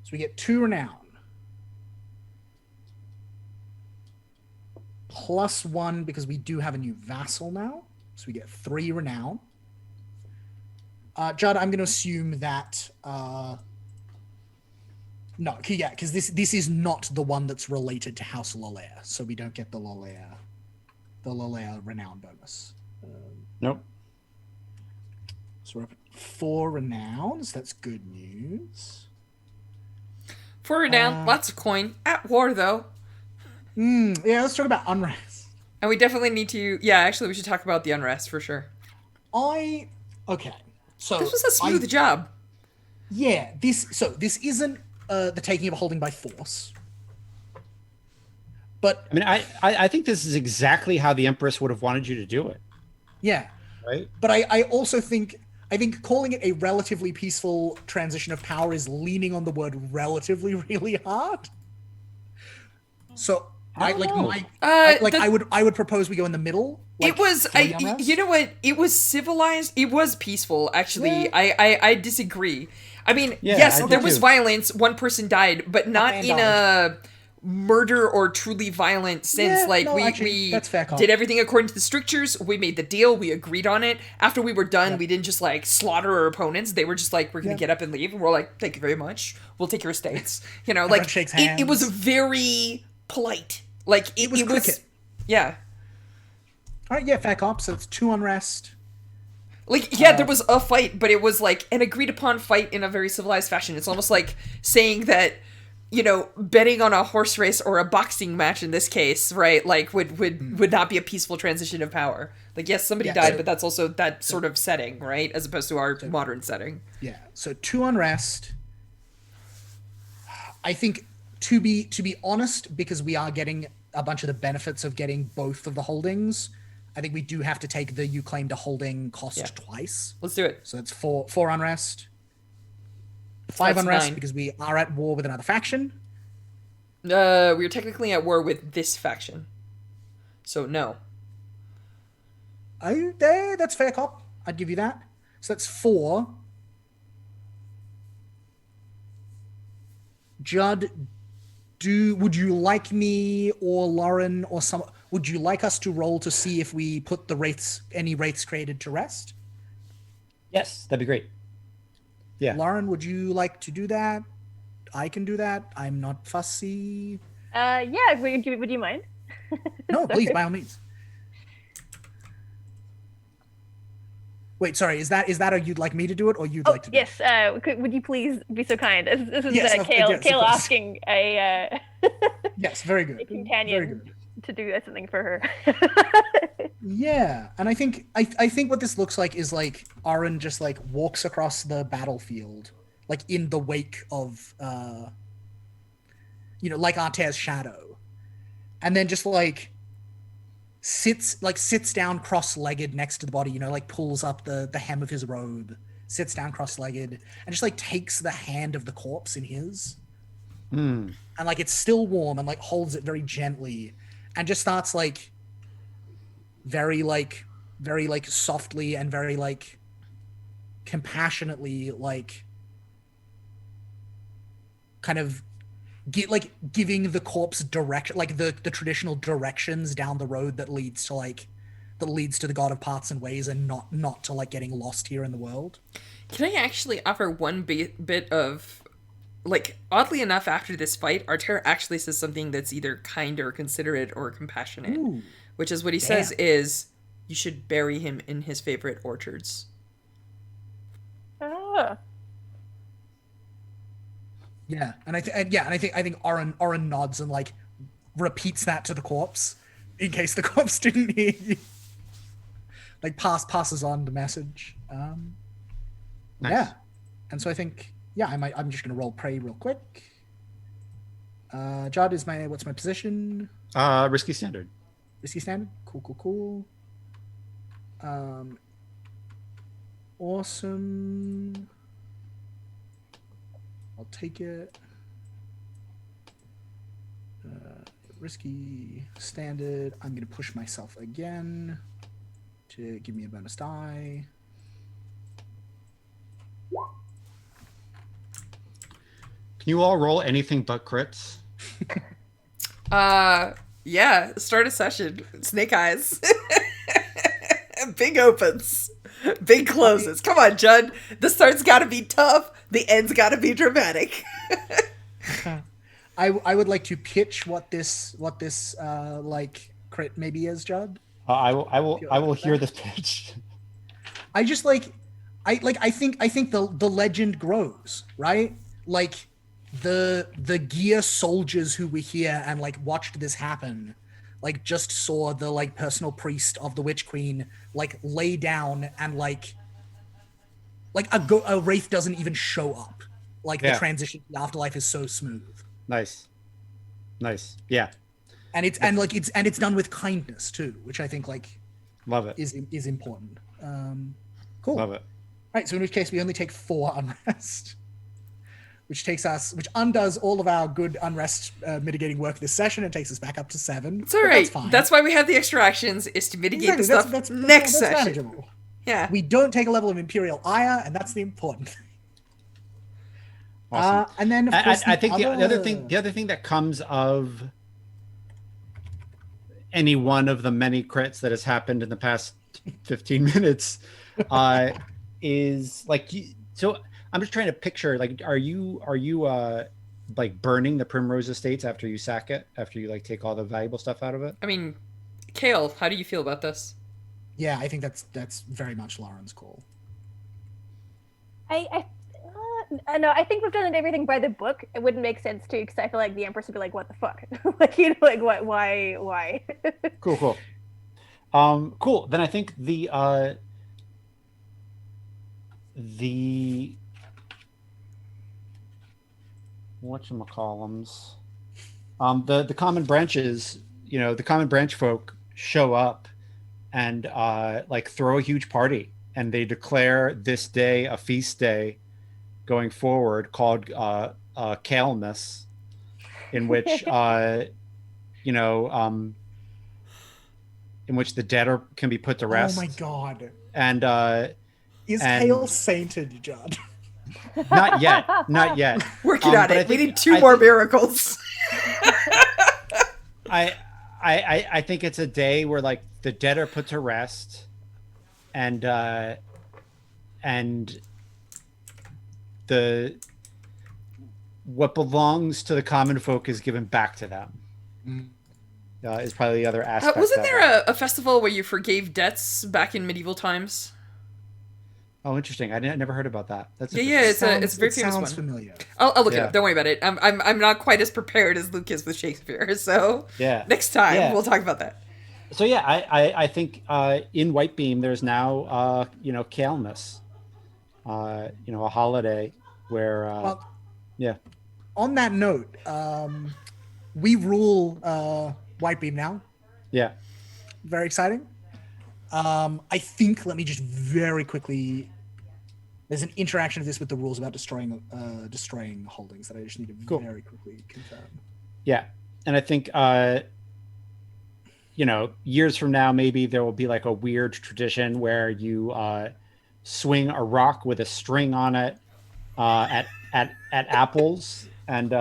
So we get 2 Renown. +1 because we do have a new vassal now. So we get 3 Renown. Judd, I'm going to assume that... no, yeah, because this is not the one that's related to House Lolaire, so we don't get the Lolaire Renown bonus. Nope. So we're up at 4 Renowns. That's good news. For renown, lots of coin. At war, though. Yeah, let's talk about Unrest. And we definitely need to... Yeah, actually, we should talk about the unrest, for sure. Okay. So This was a smooth job. Yeah, this isn't the taking of a holding by force. But I mean, I think this is exactly how the Empress would have wanted you to do it, yeah. right? But I also think calling it a relatively peaceful transition of power is leaning on the word relatively really hard. So I would propose we go in the middle. Like, It was, you know what? It was civilized. It was peaceful, actually. Yeah. I disagree. I mean, Yeah, yes, I do there was too. violence. One person died, but not man in a murder or truly violent sense. Yeah, Like, no, we actually, that's fair call. did everything according to the strictures. We made the deal. We agreed on it. After we were done, we didn't just, like, slaughter our opponents. They were just like, we're going to get up and leave. And we're like, thank you very much. We'll take your estates. You know, Everyone like, shakes it was hands. very polite. Like, it was cricket. yeah. All right, yeah, fair cop. So it's 2 Unrest. Like, yeah, there was a fight, but it was like an agreed upon fight in a very civilized fashion. It's almost like saying that, you know, betting on a horse race or a boxing match in this case, right, like would not be a peaceful transition of power. Like, yes, somebody Yeah, died, so- but that's also that sort of setting, right, as opposed to our modern setting. Yeah. So 2 Unrest. I think to be honest, because we are getting a bunch of the benefits of getting both of the holdings, I think we do have to take the you claimed a holding cost twice. Let's do it. So that's 4 Unrest. 5 That's Unrest 9. because we are at war with another faction. We're technically at war with this faction. So, no. That's fair cop. I'd give you that. So that's 4. Judd, would you like me or Lauren or would you like us to roll to see if we put any wraiths created to rest? Yes, that'd be great. Yeah. Lauren, would you like to do that? I can do that. I'm not fussy. Yeah, would you mind? No, please, by all means. Wait, sorry. Is that a you'd like me to do it or you'd like to do it? Yes. Would you please be so kind? This is Yes, Kale. yes, of Kale course. asking a Yes, very good. a Very companion good. to do something for her. Yeah, and I think what this looks like is like Aaron just like walks across the battlefield, like in the wake of like Artair's shadow, and then just like sits down cross-legged next to the body, like pulls up the hem of his robe, sits down cross-legged, and just like takes the hand of the corpse in his, and like it's still warm, and like holds it very gently, and just starts like very softly and very like compassionately like kind of giving the corpse direction, like the traditional directions down the road that leads to the God of Parts and Ways, and not to like getting lost here in the world. Can I actually offer one bit of, like, oddly enough, after this fight, Artair actually says something that's either kind or considerate or compassionate. Ooh. Which is what he Damn. says is, you should bury him in his favorite orchards. Oh. Yeah, and I think Aaron nods and like repeats that to the corpse in case the corpse didn't hear you. Like passes on the message. Nice. Yeah, and so I think I'm just gonna roll pray real quick. Judd, what's my position? Risky standard. Risky standard. Cool. Awesome. I'll take it. Risky standard. I'm going to push myself again to give me a bonus die. you all roll anything but crits? Yeah, start a session. Snake eyes. Big opens. Big closes. Come on, Judd. The start's gotta be tough. The end's gotta be dramatic. I would like to pitch what this like crit maybe is, Judd. I will hear this pitch. I just I think the legend grows, right? Like the gear soldiers who were here and like watched this happen, like just saw the like personal priest of the Witch Queen like lay down and like a wraith doesn't even show up. Like the transition to the afterlife is so smooth. Nice. Yeah. And it's done with kindness too, which I think like Love it. is important. Cool. Love it. Right, so in which case we only take 4 unrest, which undoes all of our good unrest mitigating work this session and takes us back up to 7. It's all right. That's fine. That's why we have the extra actions, is to mitigate the stuff next session. Manageable. Yeah. We don't take a level of Imperial ire, and that's the important thing. Awesome. And then of course I think the other thing that comes of any one of the many crits that has happened in the past 15 minutes is like, so I'm just trying to picture, like, are you like burning the Primrose Estates after you sack it, after you like take all the valuable stuff out of it? I mean, Kale, how do you feel about this? Yeah, I think that's very much Lauren's call. No, I think we've done everything by the book. It wouldn't make sense to, because I feel like the Empress would be like, "What the fuck?" Like, you know, like, what? Why? Cool. Cool. Then I think the whatchamacallums, the common branches, the common branch folk show up and like throw a huge party, and they declare this day a feast day going forward called Kalemas, in which in which the dead can be put to rest. Oh my god. And is Kale sainted, Judd? Not yet. Working on it. We need 2 more miracles. I think it's a day where like the dead are put to rest, and what belongs to the common folk is given back to them. Is probably the other aspect. Wasn't there a festival where you forgave debts back in medieval times? Oh, interesting. I never heard about that. That's yeah. It's a very famous one. Sounds familiar. I'll look it up. Don't worry about it. I'm not quite as prepared as Luke is with Shakespeare. So next time we'll talk about that. So yeah, I think in Whitebeam there's now Kalemas, a holiday where On that note, we rule Whitebeam now. Yeah. Very exciting. I think, let me just very quickly, there's an interaction of this with the rules about destroying holdings that I just need to very quickly confirm. Yeah. And I think, years from now, maybe there will be like a weird tradition where you swing a rock with a string on it at apples, and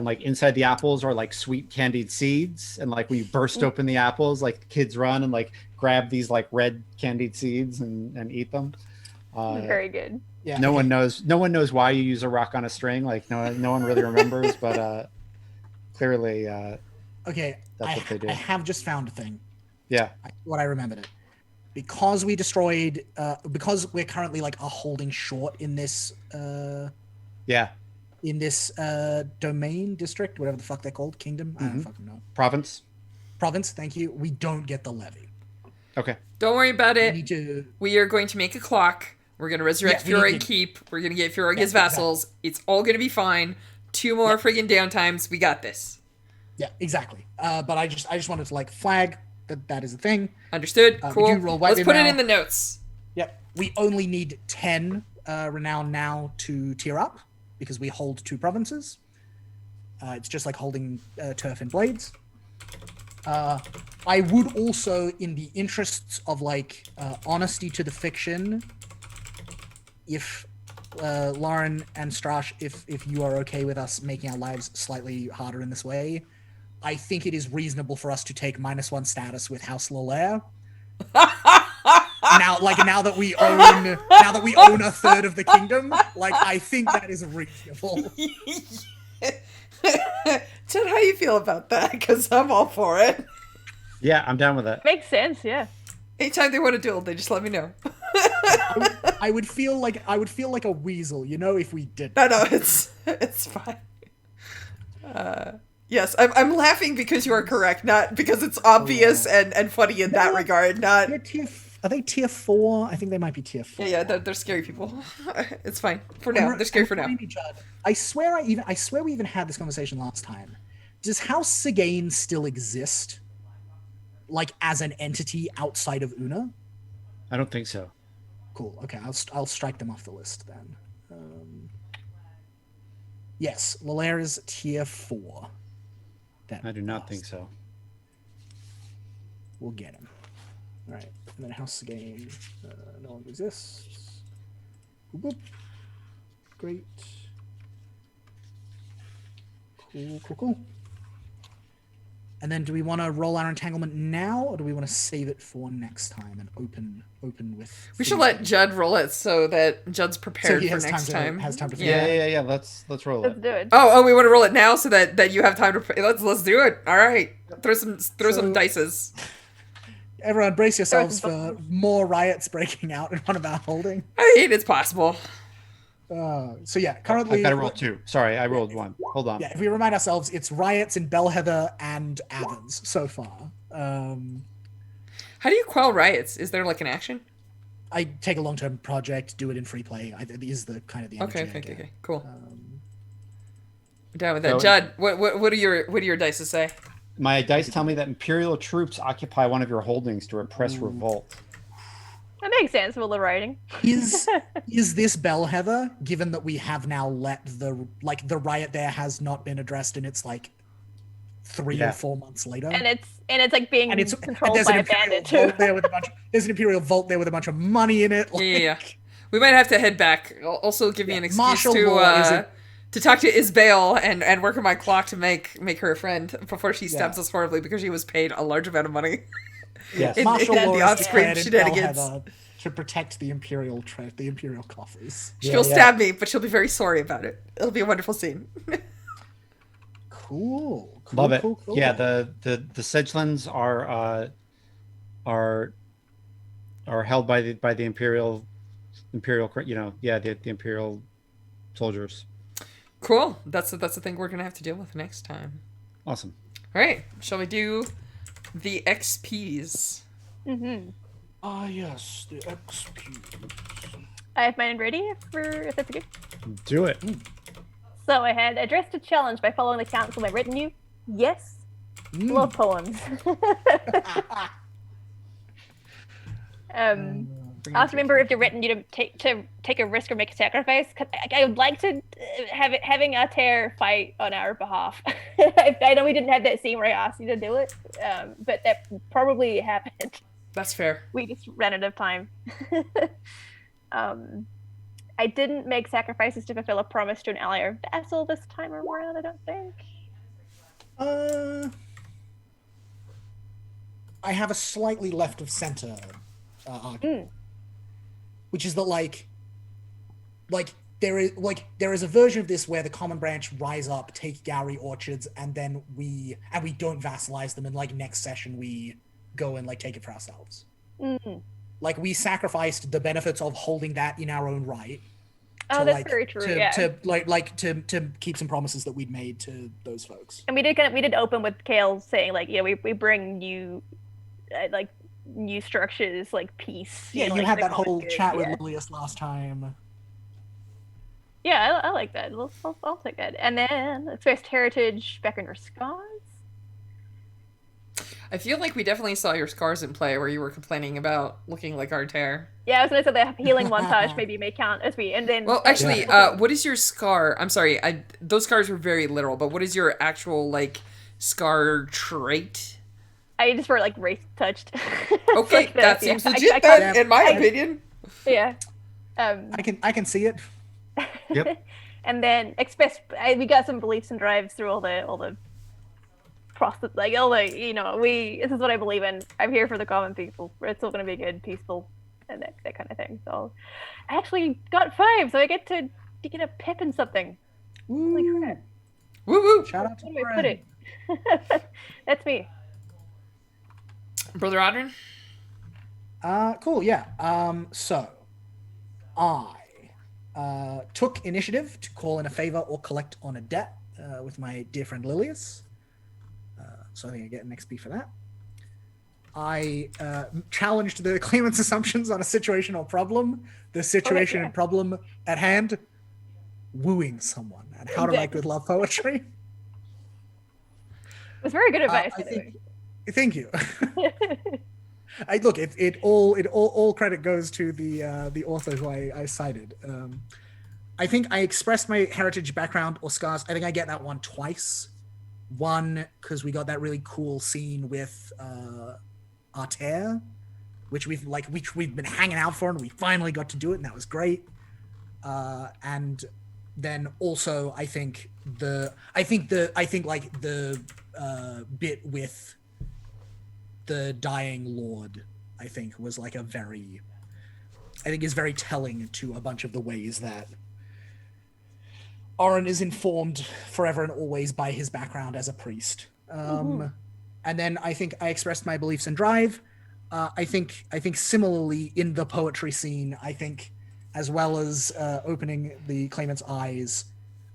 like inside the apples are like sweet candied seeds, and like when you burst open the apples, like kids run and like grab these like red candied seeds and eat them. Very good. Yeah. No one knows why you use a rock on a string. Like no one really remembers, but clearly okay, that's what they do. I have just found a thing. Yeah. What I remembered it. Because we destroyed because we're currently like a holding short in this in this domain district, whatever the fuck they're called, kingdom, I don't fucking know. Province, thank you. We don't get the levy. Okay. Don't worry about it. We are going to make a clock. We're going to resurrect Fjorg Keep. We're going to get Fjorg his vassals. Exactly. It's all going to be fine. 2 more friggin' downtimes. We got this. Yeah, exactly. But I just wanted to like flag that is a thing. Understood. Cool. Let's put it in the notes. Yep. We only need 10 renown now to tier up because we hold 2 provinces. It's just like holding turf and blades. I would also, in the interests of like honesty to the fiction, if Lauren and Strash, if you are okay with us making our lives slightly harder in this way, I think it is reasonable for us to take -1 status with House Lolaire. Now that we own a third of the kingdom, like I think that is reasonable. Jen, how you feel about that? Because I'm all for it. Yeah, I'm down with that. Makes sense, yeah. Anytime they want to duel, they just let me know. I would feel like a weasel, if we did. No, it's fine. Yes, I'm laughing because you are correct, not because it's obvious and funny in that regard. Not. Are they tier 4? I think they might be tier 4. Yeah, they're scary people. It's fine for now. They're scary for now. Judd, I swear we even had this conversation last time. Does House Sigane still exist? Like as an entity outside of Una? I don't think so. Cool. Okay, I'll strike them off the list then. Yes, Lolaire is tier 4. I do not think so. We'll get him. All right, and then House Sigane no longer exists. Boop, boop. Great. Cool. And then, do we want to roll our entanglement now, or do we want to save it for next time and open with? We should let Judd roll it so that Judd's prepared he for has next time. Has time to. Yeah. Let's roll Let's it. do it. Oh, we want to roll it now so that you have time to. Let's do it. All right, throw some dices. Everyone, brace yourselves for more riots breaking out in one of our holding. I mean, it's possible. So yeah, currently I gotta roll 2. Sorry, I rolled 1. Hold on. Yeah, if we remind ourselves, it's riots in Bellheather and Avens so far. How do you quell riots? Is there like an action? I take a long-term project, do it in free play. Is the kind of the energy Okay, cool. I'm down with So- that. Judd, what do your dice say? My dice tell me that Imperial troops occupy one of your holdings to repress revolt. That makes sense with the writing. Is this Bellheather, given that we have now let the riot there has not been addressed and it's like 3 or 4 months later? And it's like being controlled there's by an a Imperial bandit too. vault there with there's an Imperial vault there with a bunch of money in it. Yeah. We might have to head back. Also, give me an excuse martial law to talk to Isbale and work on my clock to make her a friend before she stabs us horribly because she was paid a large amount of money. Yes. Martial And law the is off-screen declared in shenanigans. Bellheather to protect the Imperial coffers. She'll stab me, but she'll be very sorry about it. It'll be a wonderful scene. Cool. Love it. Cool. Yeah, the Sedgelands are held by the Imperial, the Imperial soldiers. Cool. That's the thing we're gonna have to deal with next time. Awesome. All right. Shall we do the XPs? Mm-hmm. Ah, yes, the XP. I have mine ready if that's okay. Do it. So I had addressed a challenge by following the counsel of my retinue. Yes. Love poems. I also remember if you're retinue to take a risk or make a sacrifice. 'Cause I would like to having Altair fight on our behalf. I know we didn't have that scene where I asked you to do it, but that probably happened. That's fair. We just ran out of time. I didn't make sacrifices to fulfill a promise to an ally or vassal this time around, I don't think. I have a slightly left of center argument, which is that like there is a version of this where the common branch rise up, take Gowrie Orchards, and then we don't vassalize them, and like next session we go and like take it for ourselves. Like we sacrificed the benefits of holding that in our own right. Oh, that's very true. To keep some promises that we'd made to those folks. And we did open with Kale saying like, we bring new like new structures like peace. Yeah, you like, had the that common whole good. chat with Lilius last time. Yeah, I like that. I'll take that. And then Expressed Heritage, Beckoner Scars. I feel like we definitely saw your scars in play where you were complaining about looking like Artair. Yeah, I was gonna say the healing montage maybe may count as we and then. Well, actually, what is your scar? I'm sorry, those scars were very literal, but what is your actual like scar trait? I just were like race touched. Okay, Like that yeah. seems legit then, in my I- opinion. Yeah. I can see it. Yep. And then express. We got some beliefs and drives through all the process, like all the this is what I believe in. I'm here for the common people. It's still gonna be good, peaceful, and that kind of thing. So I actually got 5, so I get to get a pip in something. Holy Ooh, crap! Woo woo. shout out to Where do I put Brent. it? That's me. Brother Adrian? Cool, yeah. So I took initiative to call in a favor or collect on a debt with my dear friend Lilius. So I think I get an XP for that. I challenged the claimant's assumptions on a situation or problem. The situation yeah. and problem at hand, wooing someone and how to write good love poetry. It was very good advice. I by the way. think, thank you. I look, it all credit goes to the author who I cited. I think I expressed my heritage background or scars. I think I get that one twice. One because we got that really cool scene with Arter, which we've been hanging out for, and we finally got to do it, and that was great. And then also I think the bit with the dying lord, I think was like is very telling to a bunch of the ways that Oren is informed forever and always by his background as a priest. And then I think I expressed my beliefs and drive. I think similarly in the poetry scene, I think as well as opening the claimant's eyes,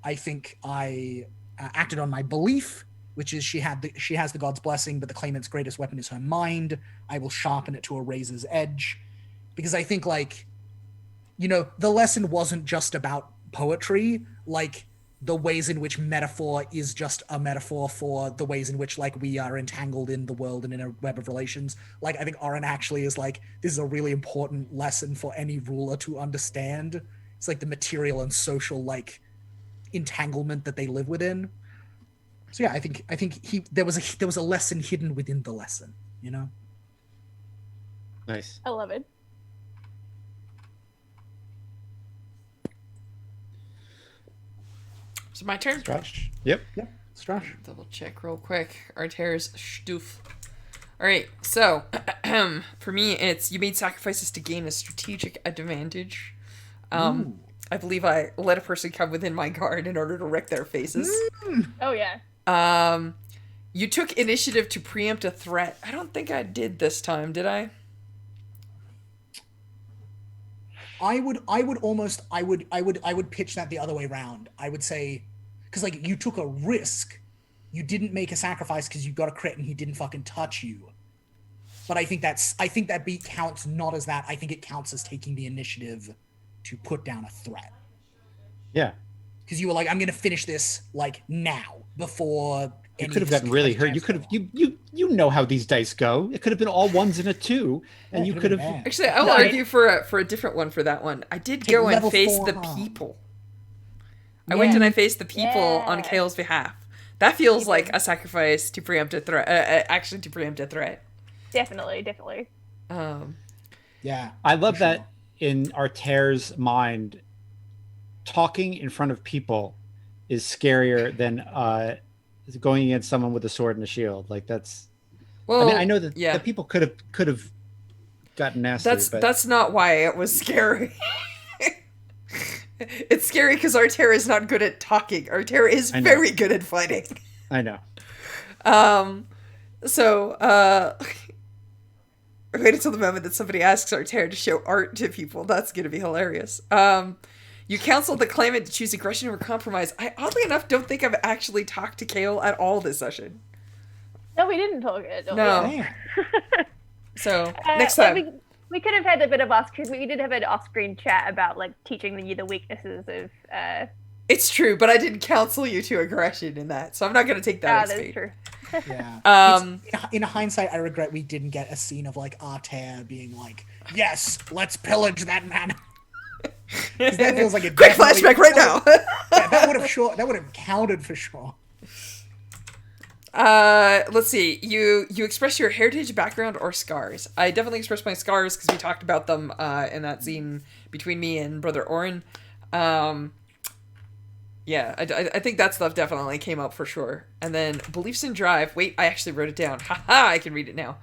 I think I acted on my belief, which is she has the god's blessing, but the claimant's greatest weapon is her mind. I will sharpen it to a razor's edge, because I think the lesson wasn't just about poetry, like the ways in which metaphor is just a metaphor for the ways in which we are entangled in the world and in a web of relations. I think Oren actually is this is a really important lesson for any ruler to understand. It's the material and social entanglement that they live within. So yeah, I think there was a lesson hidden within the lesson, Nice. I love it. Is it my turn? Strash. Yep. Yeah, Strash. Double check real quick. Arter's Stuf. Alright, so for me it's you made sacrifices to gain a strategic advantage. I believe I let a person come within my guard in order to wreck their faces. Oh yeah. You took initiative to preempt a threat. I don't think I did this time, did I? I would pitch that the other way around. I would say, because you took a risk, you didn't make a sacrifice because you got a crit and he didn't fucking touch you. But I think that beat counts not as that. I think it counts as taking the initiative to put down a threat. Yeah. Because you were I'm gonna finish this now before. You could have gotten really hurt. You could have you know how these dice go. It could have been all 1s and a 2, and you could have. Actually, I'll argue for a different one for that one. I did go and face the people. I went and I faced the people on Kale's behalf. That feels like a sacrifice to preempt a threat. Actually, to preempt a threat. Definitely. Yeah, I love that in Arter's mind, talking in front of people is scarier than going against someone with a sword and a shield. That's. Well, I mean, I know that the people could have gotten nasty. That's not why it was scary. It's scary because Arter is not good at talking. Arter is very good at fighting. I know. So, I wait until the moment that somebody asks Arter to show art to people. That's going to be hilarious. You counseled the claimant to choose aggression over compromise. I, oddly enough, don't think I've actually talked to Kale at all this session. No, we didn't talk it. No. So, next time. We could have had a bit of we did have an off-screen chat about teaching you the weaknesses of. It's true, but I didn't counsel you to aggression in that, so I'm not going to take that as that's true. Yeah. In hindsight, I regret we didn't get a scene of Arter being "Yes, let's pillage that man." That feels like a quick flashback right now. That would have counted for sure. Let's see. You express your heritage, background, or scars. I definitely expressed my scars because we talked about them in that scene between me and Brother Oren. Yeah, I think that stuff definitely came up for sure. And then beliefs in Drive. Wait, I actually wrote it down. Haha, I can read it now.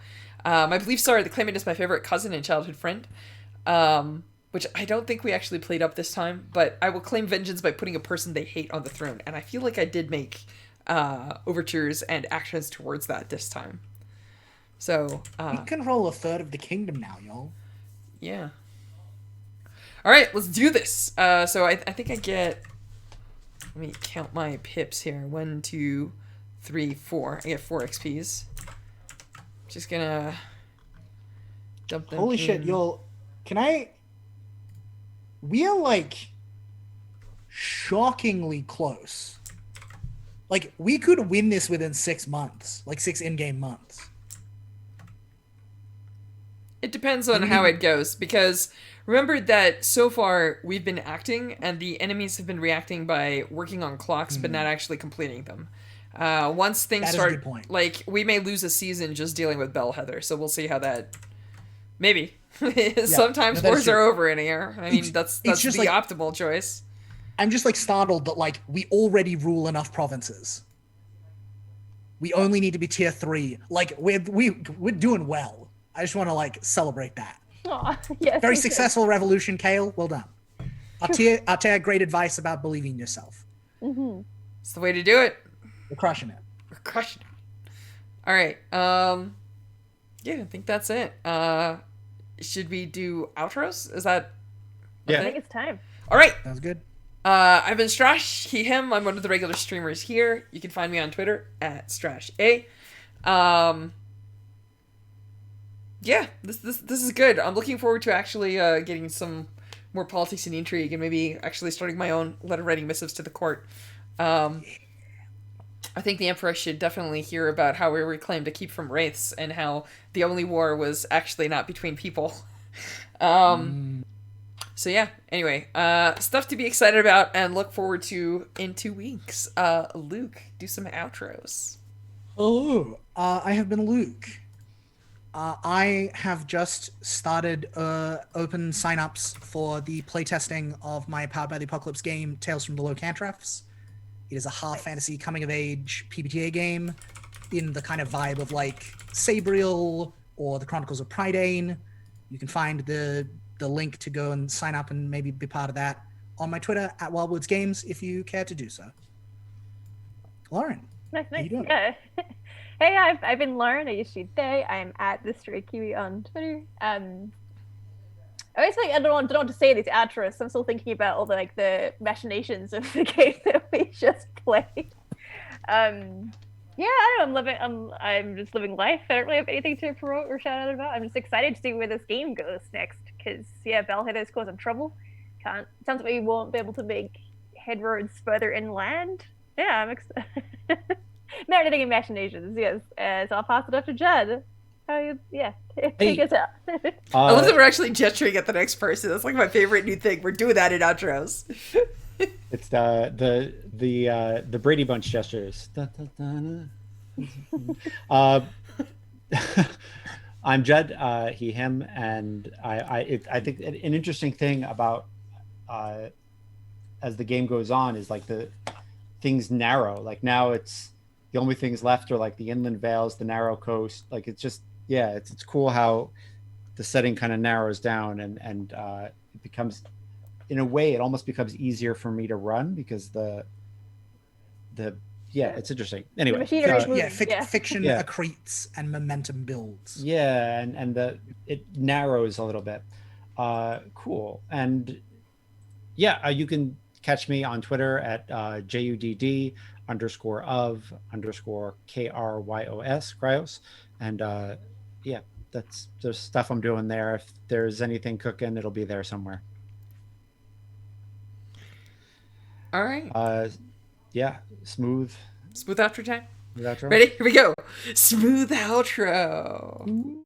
My beliefs are the claimant is my favorite cousin and childhood friend. Which I don't think we actually played up this time, but I will claim vengeance by putting a person they hate on the throne. And I feel like I did make overtures and actions towards that this time. So, We control a third of the kingdom now, y'all. yeah. All right, let's do this. So I think I get... Let me count my pips here. 1, 2, 3, 4. I get 4 XPs. Just gonna dump them Holy shit, in. y'all. Can I... We are, like, shockingly close. Like, we could win this within 6 months. Like, 6 in-game months. It depends on how it goes, because remember that so far we've been acting, and the enemies have been reacting by working on clocks, but not actually completing them. Once things That is a start, good point. like, we may lose a season just dealing with Bellheather, so we'll see how that... Maybe. Sometimes no, that is wars true. are over in here. I mean, It's- that's it's just the like- optimal choice. I'm just, like, startled that, like, we already rule enough provinces. We only need to be tier 3. Like, we're doing well. I just want to, like, celebrate that. Aw, yes, Very we should. successful revolution, Kale. Well done. Artea, great advice about believing in yourself. It's the way to do it. We're crushing it. We're crushing it. All right. Yeah, I think that's it. Should we do outros? Is that... Yeah. I think it's time. All right. Sounds good. I've been Strash, he, him. I'm one of the regular streamers here. You can find me on Twitter at StrashA. Yeah, this is good. I'm looking forward to actually getting some more politics and intrigue, and maybe actually starting my own letter writing missives to the court. I think the Emperor should definitely hear about how we reclaimed a keep from wraiths, and how the only war was actually not between people. So yeah, anyway, stuff to be excited about and look forward to in 2 weeks. Luke, do some outros. Hello, I have been Luke. I have just started open signups for the playtesting of my Powered by the Apocalypse game, Tales from the Low Cantrefs. It is a half fantasy coming of age PBTA game in the kind of vibe of like Sabriel or the Chronicles of Prydain. You can find the link to go and sign up and maybe be part of that on my Twitter at Wildwoods Games if you care to do so. Lauren. Nice, How you nice. doing? Yeah. Hey, I've been Lauren. I used to today. I'm at the Stray Kiwi on Twitter. I always think I don't know what to say these outros. I'm still thinking about all the machinations of the game that we just played. Yeah, I don't know. I'm just living life. I don't really have anything to promote or shout out about. I'm just excited to see where this game goes next. Because yeah, Bellhead is causing trouble. Sounds like we won't be able to make headroads further inland. Yeah, I'm excited. Marinating imaginations, yes. So I'll pass it up to Judd. How you? Yeah, take us out. I love that we're actually gesturing at the next person. That's like my favorite new thing. We're doing that in outros. It's the Brady Bunch gestures. Da, da, da, da. I'm Judd, he, him, and I think an interesting thing about as the game goes on is like the things narrow. Like now it's the only things left are like the inland vales, the narrow coast. Like it's just it's cool how the setting kind of narrows down and it becomes, in a way, it almost becomes easier for me to run because it's interesting. Anyway, machinery moves. Fiction Yeah. accretes and momentum builds. yeah, and it narrows a little bit. Cool. And yeah, you can catch me on Twitter at JUDD_of_KRYOS Cryos. And there's stuff I'm doing there. If there's anything cooking, it'll be there somewhere. All right. Smooth Smooth outro time. outro. Ready? Here we go. Smooth outro.